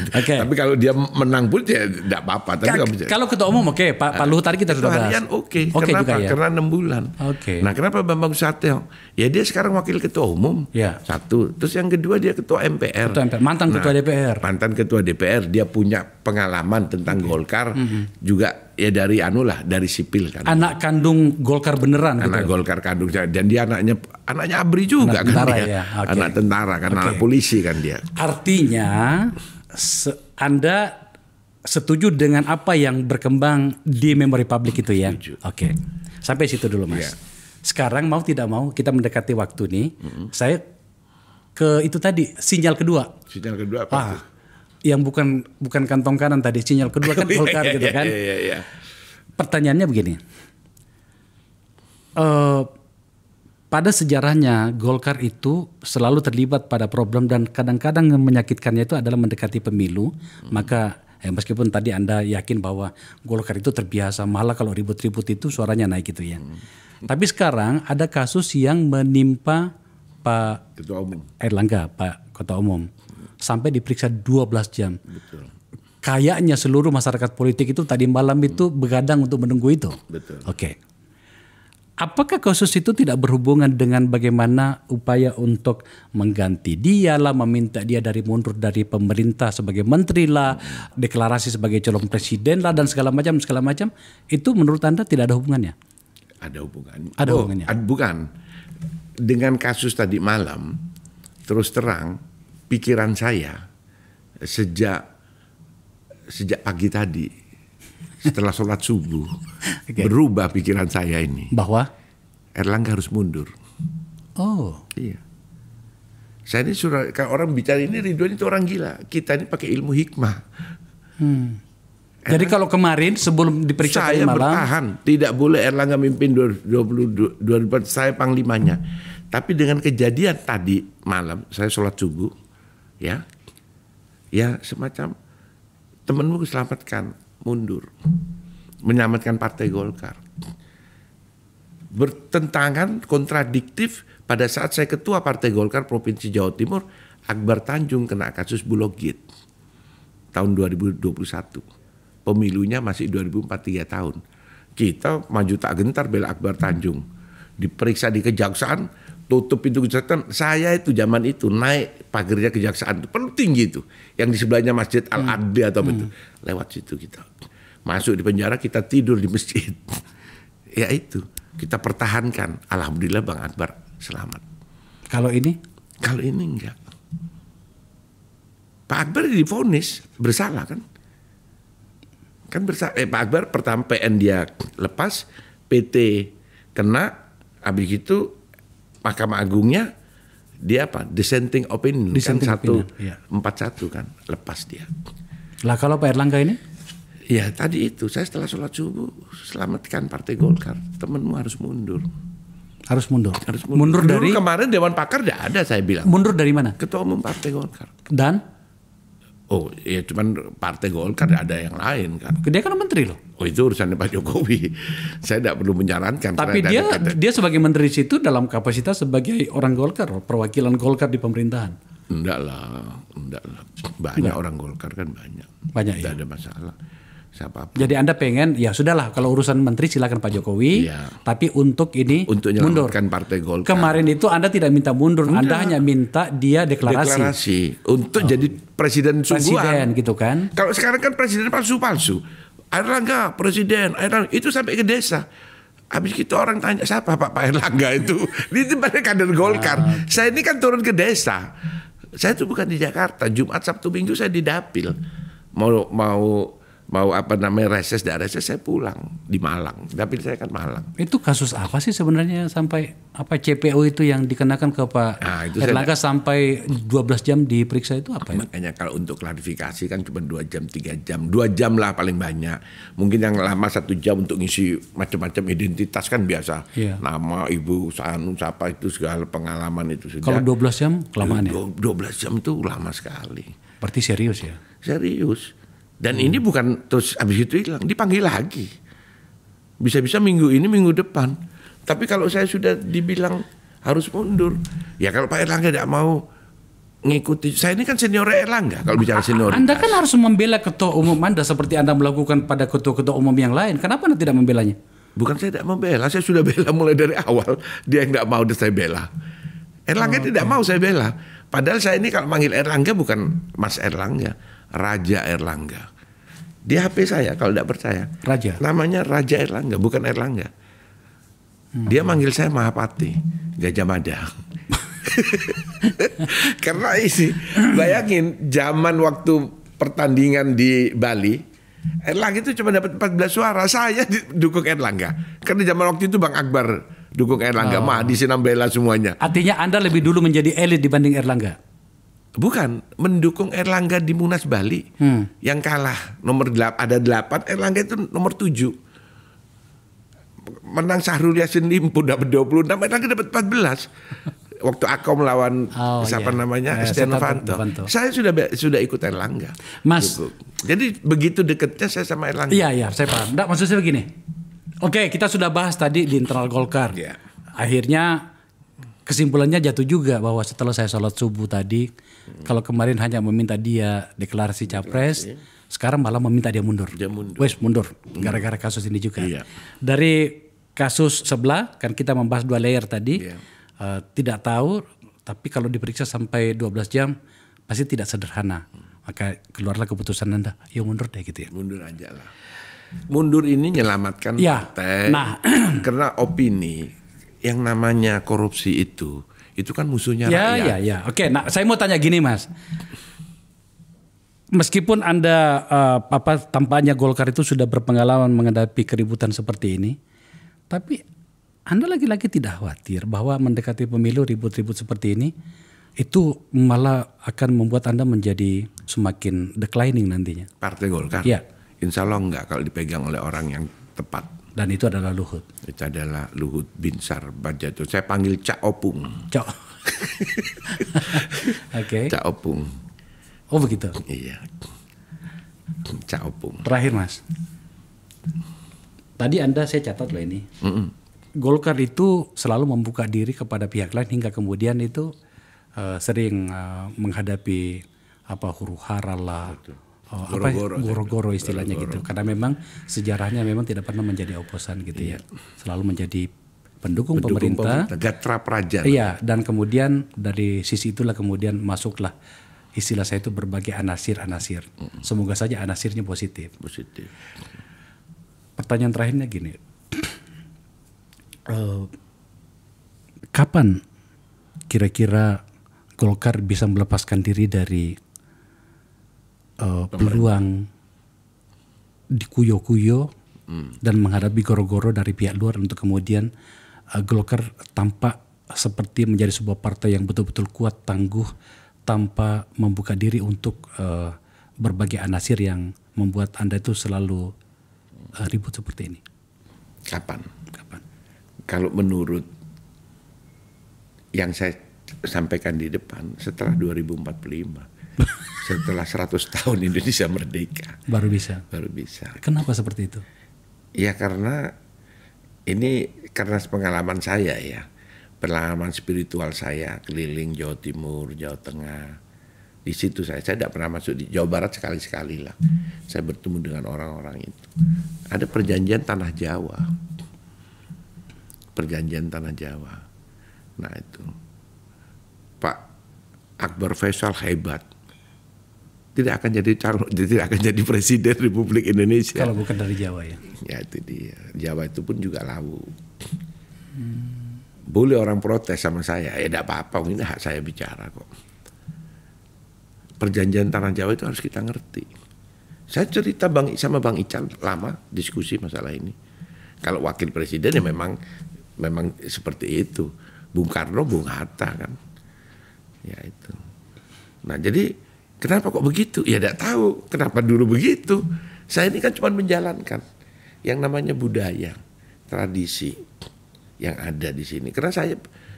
[SPEAKER 1] tapi kalau dia menang pun ya tidak apa-apa.
[SPEAKER 2] Kalau ketua umum Pak Luhut tadi kita sudah bahas.
[SPEAKER 1] Oke. Kenapa? Ya? Karena 6 bulan. Nah, kenapa Bambang Susatyo? Ya dia sekarang wakil ketua umum.
[SPEAKER 2] Ya.
[SPEAKER 1] Satu. Terus yang kedua dia ketua MPR.
[SPEAKER 2] Mantan ketua DPR.
[SPEAKER 1] Mantan ketua DPR, dia punya pengalaman tentang Golkar juga. Ya dari dari sipil kan.
[SPEAKER 2] Anak kandung Golkar beneran.
[SPEAKER 1] Anak Golkar kandung, dan dia anaknya Abri juga kan
[SPEAKER 2] tentara,
[SPEAKER 1] dia.
[SPEAKER 2] Ya.
[SPEAKER 1] Anak tentara kan, anak polisi kan dia.
[SPEAKER 2] Artinya Anda setuju dengan apa yang berkembang di memori publik itu ya? Oke. Sampai situ dulu Mas. Ya. Sekarang mau tidak mau kita mendekati waktu nih. Saya ke itu tadi sinyal kedua.
[SPEAKER 1] Sinyal kedua apa?
[SPEAKER 2] Yang bukan kantong kanan tadi, sinyal kedua kan Golkar gitu kan.
[SPEAKER 1] Iya.
[SPEAKER 2] Pertanyaannya begini. Pada sejarahnya Golkar itu selalu terlibat pada problem, dan kadang-kadang yang menyakitkannya itu adalah mendekati pemilu. Maka meskipun tadi Anda yakin bahwa Golkar itu terbiasa, malah kalau ribut-ribut itu suaranya naik gitu ya. Tapi sekarang ada kasus yang menimpa Pak
[SPEAKER 1] Ketua Umum
[SPEAKER 2] Airlangga, Pak Ketua Umum. Sampai diperiksa 12 jam.
[SPEAKER 1] Betul.
[SPEAKER 2] Kayaknya seluruh masyarakat politik itu tadi malam itu begadang untuk menunggu itu.
[SPEAKER 1] Betul.
[SPEAKER 2] Oke. Apakah kasus itu tidak berhubungan dengan bagaimana upaya untuk mengganti dia lah, meminta dia mundur dari pemerintah sebagai menteri lah, deklarasi sebagai calon presiden lah, dan segala macam. Itu menurut Anda tidak ada hubungannya?
[SPEAKER 1] Ada hubungannya.
[SPEAKER 2] Ada hubungannya.
[SPEAKER 1] Bukan. Dengan kasus tadi malam, terus terang pikiran saya sejak sejak pagi tadi setelah sholat subuh berubah pikiran saya ini
[SPEAKER 2] Bahwa?
[SPEAKER 1] Erlangga harus mundur.
[SPEAKER 2] Oh.
[SPEAKER 1] Iya. Saya ini kalau orang bicara ini Ridwan itu orang gila. Kita ini pakai ilmu hikmah.
[SPEAKER 2] Jadi kalau kemarin sebelum diperiksa tadi
[SPEAKER 1] saya
[SPEAKER 2] malam,
[SPEAKER 1] bertahan tidak boleh Erlangga mimpin 2024, saya panglimanya. Tapi dengan kejadian tadi malam saya sholat subuh, ya semacam temenmu selamatkan, mundur, menyelamatkan Partai Golkar. Bertentangan, kontradiktif pada saat saya ketua Partai Golkar Provinsi Jawa Timur, Akbar Tanjung kena kasus Bulog Gate tahun 2021. Pemilunya masih 2004, 3 tahun. Kita maju tak gentar bela Akbar Tanjung. Diperiksa di kejaksaan, tutup pintu kejaksaan. Saya itu zaman itu naik pagarnya kejaksaan itu perlu tinggi itu. Yang di sebelahnya Masjid Al-Adli atau apa itu. Lewat situ kita. Masuk di penjara, kita tidur di masjid. Ya itu. Kita pertahankan. Alhamdulillah Bang Akbar selamat.
[SPEAKER 2] kalau ini?
[SPEAKER 1] Kalau ini enggak. Pak Akbar divonis bersalah kan? Pak Akbar pertama PN dia lepas, PT kena, habis itu Mahkamah Agungnya dia apa? Dissenting opinion
[SPEAKER 2] Dissenting
[SPEAKER 1] kan
[SPEAKER 2] opinion, ya.
[SPEAKER 1] 141 kan, lepas dia.
[SPEAKER 2] Lah kalau Pak Erlangga ini?
[SPEAKER 1] Ya tadi itu saya setelah sholat subuh selamatkan Partai Golkar, temenmu harus mundur.
[SPEAKER 2] Harus mundur.
[SPEAKER 1] Harus
[SPEAKER 2] mundur dari?
[SPEAKER 1] Dulu kemarin Dewan Pakar tidak ada saya bilang.
[SPEAKER 2] Mundur dari mana?
[SPEAKER 1] Ketua Umum Partai Golkar.
[SPEAKER 2] Dan?
[SPEAKER 1] Oh ya cuman Partai Golkar ada yang lain kan.
[SPEAKER 2] Dia kan menteri loh.
[SPEAKER 1] Oh itu urusannya Pak Jokowi. Saya tidak perlu menyarankan.
[SPEAKER 2] Tapi dia sebagai menteri situ dalam kapasitas sebagai orang Golkar, perwakilan Golkar di pemerintahan.
[SPEAKER 1] Enggak lah. Banyak orang Golkar kan banyak.
[SPEAKER 2] Banyak
[SPEAKER 1] tidak
[SPEAKER 2] ya.
[SPEAKER 1] ada masalah. Siapapun.
[SPEAKER 2] Jadi Anda pengen, ya sudahlah kalau urusan menteri silakan Pak Jokowi.
[SPEAKER 1] Iya.
[SPEAKER 2] Tapi untuk ini
[SPEAKER 1] Untuk
[SPEAKER 2] mundur.
[SPEAKER 1] menyelamatkan Partai Golkar.
[SPEAKER 2] Kemarin itu Anda tidak minta mundur, Anda hanya minta dia deklarasi.
[SPEAKER 1] Untuk jadi presiden sungguhan.
[SPEAKER 2] Presiden gitu kan.
[SPEAKER 1] Kalau sekarang kan presiden palsu-palsu. Erlangga presiden, Erlangga itu sampai ke desa. Habis itu orang tanya siapa Pak Erlangga itu. Itu pada kader Golkar. Saya ini kan turun ke desa. Saya itu bukan di Jakarta. Jumat, Sabtu, Minggu saya di Dapil. Mau apa namanya reses, tidak reses saya pulang di Malang. Dapil saya kan Malang.
[SPEAKER 2] Itu kasus apa sih sebenarnya sampai apa CPO itu yang dikenakan ke Pak Erlangga sampai 12 jam diperiksa itu apa ya?
[SPEAKER 1] Makanya kalau untuk klarifikasi kan cuma 2 jam, 3 jam. 2 jam lah paling banyak. Mungkin yang lama 1 jam untuk ngisi macam-macam identitas kan biasa.
[SPEAKER 2] Iya.
[SPEAKER 1] Nama, ibu, siapa itu segala pengalaman itu sudah.
[SPEAKER 2] Kalau 12 jam kelamaan ya?
[SPEAKER 1] 12 jam itu lama sekali.
[SPEAKER 2] Berarti serius ya?
[SPEAKER 1] Serius. Dan ini bukan terus habis itu hilang, dipanggil lagi. Bisa-bisa minggu ini, minggu depan. Tapi kalau saya sudah dibilang harus mundur, ya kalau Pak Erlangga tidak mau ngikuti, saya ini kan senior Erlangga kalau bicara senioritas.
[SPEAKER 2] Anda kan harus membela ketua umum Anda seperti Anda melakukan pada ketua-ketua umum yang lain. Kenapa Anda tidak membelanya?
[SPEAKER 1] Bukan saya tidak membela, saya sudah bela mulai dari awal. Dia yang tidak mau saya bela. Erlangga tidak mau saya bela. Padahal saya ini kalau manggil Erlangga bukan Mas Erlangga, Raja Erlangga. Di HP saya kalau tidak percaya.
[SPEAKER 2] Raja.
[SPEAKER 1] Namanya Raja Erlangga, bukan Erlangga. Dia manggil saya Mahapati, Gajah Mada. Karena isi, bayangin zaman waktu pertandingan di Bali, Erlangga itu cuma dapat 14 suara. Saya dukung Erlangga. Karena zaman waktu itu Bang Akbar dukung Erlangga, Mahdi Sinambela semuanya.
[SPEAKER 2] Artinya Anda lebih dulu menjadi elit dibanding Erlangga?
[SPEAKER 1] Bukan, mendukung Erlangga di Munas Bali. Yang kalah nomor 8, ada 8, Erlangga itu nomor 7. Menang Syahrul Yassin Limpo dapat 26, Erlangga dapat 14. Waktu Akom melawan siapa namanya? Setia Novanto. Saya sudah ikut Erlangga.
[SPEAKER 2] Mas.
[SPEAKER 1] Gitu. Jadi begitu dekatnya saya sama Erlangga.
[SPEAKER 2] Iya, saya paham. Nggak, maksud saya begini. Oke, kita sudah bahas tadi di internal Golkar.
[SPEAKER 1] Yeah.
[SPEAKER 2] Akhirnya kesimpulannya jatuh juga bahwa setelah saya sholat subuh tadi, kalau kemarin hanya meminta dia deklarasi capres, sekarang malah meminta dia mundur. Wes mundur, gara-gara kasus ini juga.
[SPEAKER 1] Iya.
[SPEAKER 2] Dari kasus sebelah, kan kita membahas 2 layer tadi, tidak tahu, tapi kalau diperiksa sampai 12 jam, pasti tidak sederhana. Maka keluarlah keputusan Anda, ya mundur deh gitu ya.
[SPEAKER 1] Mundur aja lah. Mundur ini menyelamatkan partai.
[SPEAKER 2] Nah,
[SPEAKER 1] karena opini yang namanya korupsi itu kan musuhnya rakyat.
[SPEAKER 2] Ya. Oke, nah saya mau tanya gini Mas. meskipun Anda tampaknya Golkar itu sudah berpengalaman menghadapi keributan seperti ini, tapi Anda lagi-lagi tidak khawatir bahwa mendekati pemilu ribut-ribut seperti ini itu malah akan membuat Anda menjadi semakin declining nantinya.
[SPEAKER 1] Partai Golkar?
[SPEAKER 2] Ya.
[SPEAKER 1] Insya Allah enggak kalau dipegang oleh orang yang tepat.
[SPEAKER 2] Dan itu adalah Luhut.
[SPEAKER 1] Itu adalah Luhut Binsar Panjaitan. Saya panggil Cak Opung.
[SPEAKER 2] Cak. Oke.
[SPEAKER 1] Cak Opung.
[SPEAKER 2] Oh begitu.
[SPEAKER 1] Iya. Cak Opung.
[SPEAKER 2] Terakhir Mas. Tadi saya catat loh ini. Golkar itu selalu membuka diri kepada pihak lain hingga kemudian itu sering menghadapi huru-hara lah. Goro-goro istilahnya gitu, karena memang sejarahnya memang tidak pernah menjadi oposan gitu ya, selalu menjadi pendukung pemerintah.
[SPEAKER 1] Gatra praja.
[SPEAKER 2] Iya, dan kemudian dari sisi itulah kemudian masuklah istilah saya itu berbagai anasir. Semoga saja anasirnya positif. Pertanyaan terakhirnya gini, kapan kira-kira Golkar bisa melepaskan diri dari peluang dikuyo-kuyo dan menghadapi goro-goro dari pihak luar untuk kemudian Golkar tampak seperti menjadi sebuah partai yang betul-betul kuat, tangguh, tanpa membuka diri untuk berbagai anasir yang membuat Anda itu selalu ribut seperti ini?
[SPEAKER 1] Kapan? Kalau menurut yang saya sampaikan di depan, setelah 2045. Setelah 100 tahun Indonesia merdeka.
[SPEAKER 2] Baru bisa. Kenapa seperti itu?
[SPEAKER 1] Ya karena pengalaman saya ya. Pengalaman spiritual saya keliling Jawa Timur, Jawa Tengah. Di situ saya tidak pernah masuk di Jawa Barat sekali-sekali lah. Saya bertemu dengan orang-orang itu. Ada perjanjian tanah Jawa. Nah itu. Pak Akbar Faisal hebat. Tidak akan jadi presiden Republik Indonesia.
[SPEAKER 2] Kalau bukan dari Jawa ya.
[SPEAKER 1] Ya itu dia. Jawa itu pun juga lawu. Boleh orang protes sama saya, ya tidak apa-apa, ini hak saya bicara kok. Perjanjian tanah Jawa itu harus kita ngerti. Saya cerita sama Bang Ical lama diskusi masalah ini. Kalau wakil presiden ya memang seperti itu. Bung Karno, Bung Hatta kan. Ya itu. Nah jadi kenapa kok begitu? Ya tidak tahu kenapa dulu begitu. Saya ini kan cuma menjalankan yang namanya budaya, tradisi yang ada di sini. Karena saya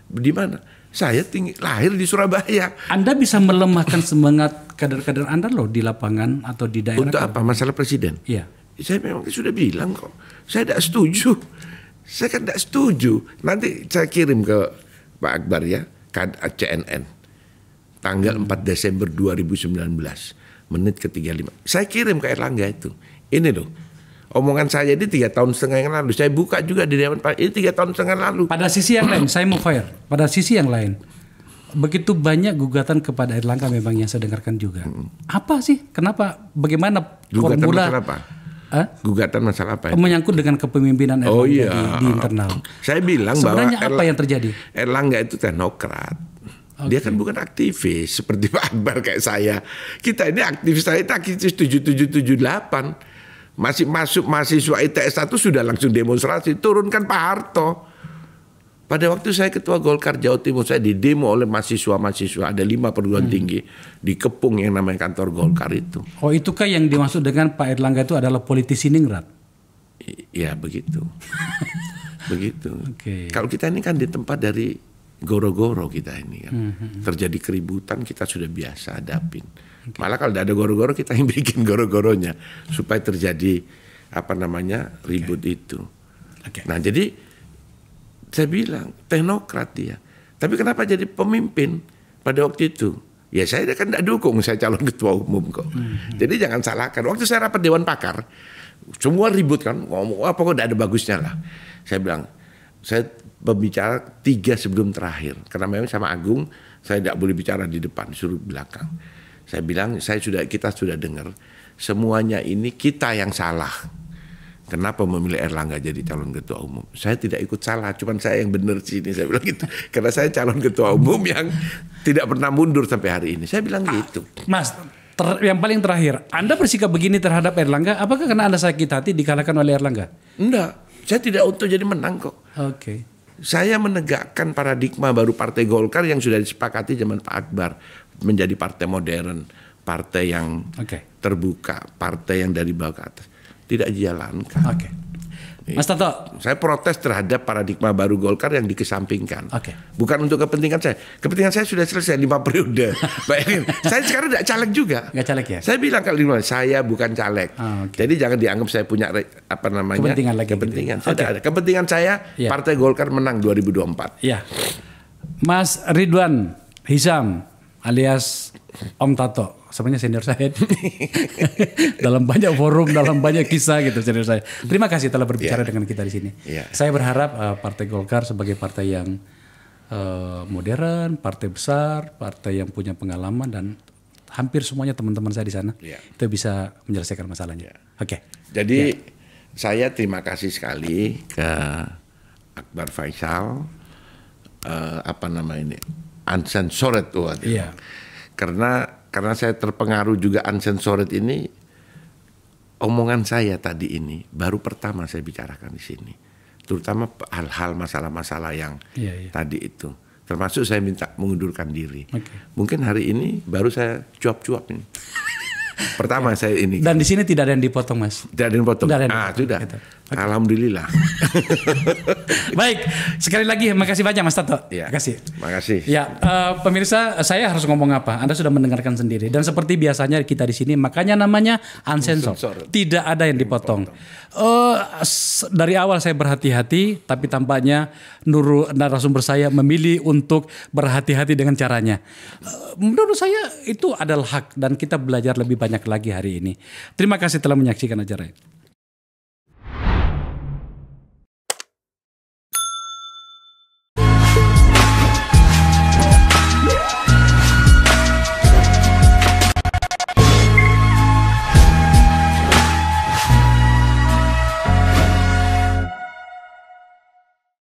[SPEAKER 1] di mana? Saya lahir di Surabaya.
[SPEAKER 2] Anda bisa melemahkan semangat kader-kader Anda loh di lapangan atau di daerah.
[SPEAKER 1] Untuk apa? Masalah presiden?
[SPEAKER 2] Iya.
[SPEAKER 1] Saya memang sudah bilang kok. Saya tidak setuju. Saya kan tidak setuju. Nanti saya kirim ke Pak Akbar ya, CNN. Tanggal 4 Desember 2019, menit ke-35. Saya kirim ke Erlangga itu. Ini loh, omongan saya ini 3,5 tahun yang lalu. Saya buka juga di Dewan Pak. Ini 3,5 tahun lalu.
[SPEAKER 2] Pada sisi yang lain, saya mau fire. Pada sisi yang lain, begitu banyak gugatan kepada Erlangga memang yang saya dengarkan juga. Apa sih? Kenapa? Bagaimana
[SPEAKER 1] gugatan
[SPEAKER 2] formula?
[SPEAKER 1] Masalah apa? Gugatan masalah apa?
[SPEAKER 2] Menyangkut dengan kepemimpinan Erlangga di internal.
[SPEAKER 1] Saya bilang
[SPEAKER 2] sebenarnya
[SPEAKER 1] bahwa
[SPEAKER 2] apa yang terjadi?
[SPEAKER 1] Erlangga itu teknokrat. Dia kan bukan aktivis seperti Pak Akbar kayak saya. Kita ini aktivis, saya itu aktivis 7778. Masih masuk mahasiswa ITS 1 sudah langsung demonstrasi. Turunkan Pak Harto. Pada waktu saya ketua Golkar Jawa Timur, saya didemo oleh mahasiswa-mahasiswa. Ada 5 perguruan tinggi. Dikepung yang namanya kantor Golkar itu.
[SPEAKER 2] Oh itukah yang dimaksud dengan Pak Erlangga itu adalah politisi ningrat?
[SPEAKER 1] Ya begitu. Begitu.
[SPEAKER 2] Okay.
[SPEAKER 1] Kalau kita ini kan di tempat dari goro-goro kita ini kan. Terjadi keributan kita sudah biasa hadapin. Malah kalau tidak ada goro-goro kita yang bikin goro-goronya supaya terjadi ribut itu. Nah jadi saya bilang teknokrat dia. Tapi kenapa jadi pemimpin pada waktu itu? Ya saya kan tidak dukung, saya calon ketua umum kok. Jadi jangan salahkan. Waktu saya rapat Dewan Pakar, semua ribut kan, ngomong apa kok tidak ada bagusnya lah. Saya bilang, saya berbicara 3 sebelum terakhir. Karena memang sama Agung, saya tidak boleh bicara di depan, suruh belakang. Saya bilang, kita sudah dengar, semuanya ini kita yang salah. Kenapa memilih Erlangga jadi calon ketua umum? Saya tidak ikut salah, cuman saya yang benar sini. Saya bilang gitu. Karena saya calon ketua umum yang tidak pernah mundur sampai hari ini. Saya bilang gitu.
[SPEAKER 2] Mas, Yang paling terakhir, Anda bersikap begini terhadap Erlangga, apakah karena Anda sakit hati dikalahkan oleh Erlangga?
[SPEAKER 1] Enggak, saya tidak untuk jadi menang kok.
[SPEAKER 2] Oke.
[SPEAKER 1] Saya menegakkan paradigma baru Partai Golkar yang sudah disepakati zaman Pak Akbar. Menjadi partai modern, partai yang terbuka, partai yang dari bawah ke atas. Tidak dijalankan.
[SPEAKER 2] Oke. Mas Tanto.
[SPEAKER 1] Saya protes terhadap paradigma baru Golkar yang dikesampingkan.
[SPEAKER 2] Oke.
[SPEAKER 1] Bukan untuk kepentingan saya. Kepentingan saya sudah selesai 5 periode. Bayangin, saya sekarang tidak caleg juga.
[SPEAKER 2] Nggak caleg ya?
[SPEAKER 1] Saya bilang kali ini, saya bukan caleg. Jadi jangan dianggap saya punya
[SPEAKER 2] kepentingan lagi.
[SPEAKER 1] Kepentingan. Saya tidak ada. Kepentingan saya Partai Golkar menang 2024.
[SPEAKER 2] Iya. Mas Ridwan Hisam alias Om Tato, sebenarnya senior saya dalam banyak forum, dalam banyak kisah gitu senior saya. Terima kasih telah berbicara dengan kita di sini. Saya berharap Partai Golkar sebagai partai yang modern, partai besar, partai yang punya pengalaman dan hampir semuanya teman-teman saya di sana itu bisa menyelesaikan masalahnya. Oke.
[SPEAKER 1] Jadi saya terima kasih sekali ke Akbar Faisal, uncensored tuh. Karena saya terpengaruh juga uncensored ini, omongan saya tadi ini baru pertama saya bicarakan di sini, terutama hal-hal masalah-masalah yang tadi itu, termasuk saya minta mengundurkan diri. Mungkin hari ini baru saya cuap-cuap ini. Pertama saya ini.
[SPEAKER 2] Dan di sini tidak ada yang dipotong, Mas.
[SPEAKER 1] Tidak ada yang dipotong. Sudah. Gitu. Alhamdulillah.
[SPEAKER 2] Baik, sekali lagi makasih banyak Mas Tato.
[SPEAKER 1] Makasih.
[SPEAKER 2] Ya, pemirsa, saya harus ngomong apa? Anda sudah mendengarkan sendiri. Dan seperti biasanya kita di sini, makanya namanya uncensored. Tidak ada yang dipotong. Dari awal saya berhati-hati, tapi tampaknya narasumber saya memilih untuk berhati-hati dengan caranya. Menurut saya itu adalah hak dan kita belajar lebih banyak lagi hari ini. Terima kasih telah menyaksikan acara ini.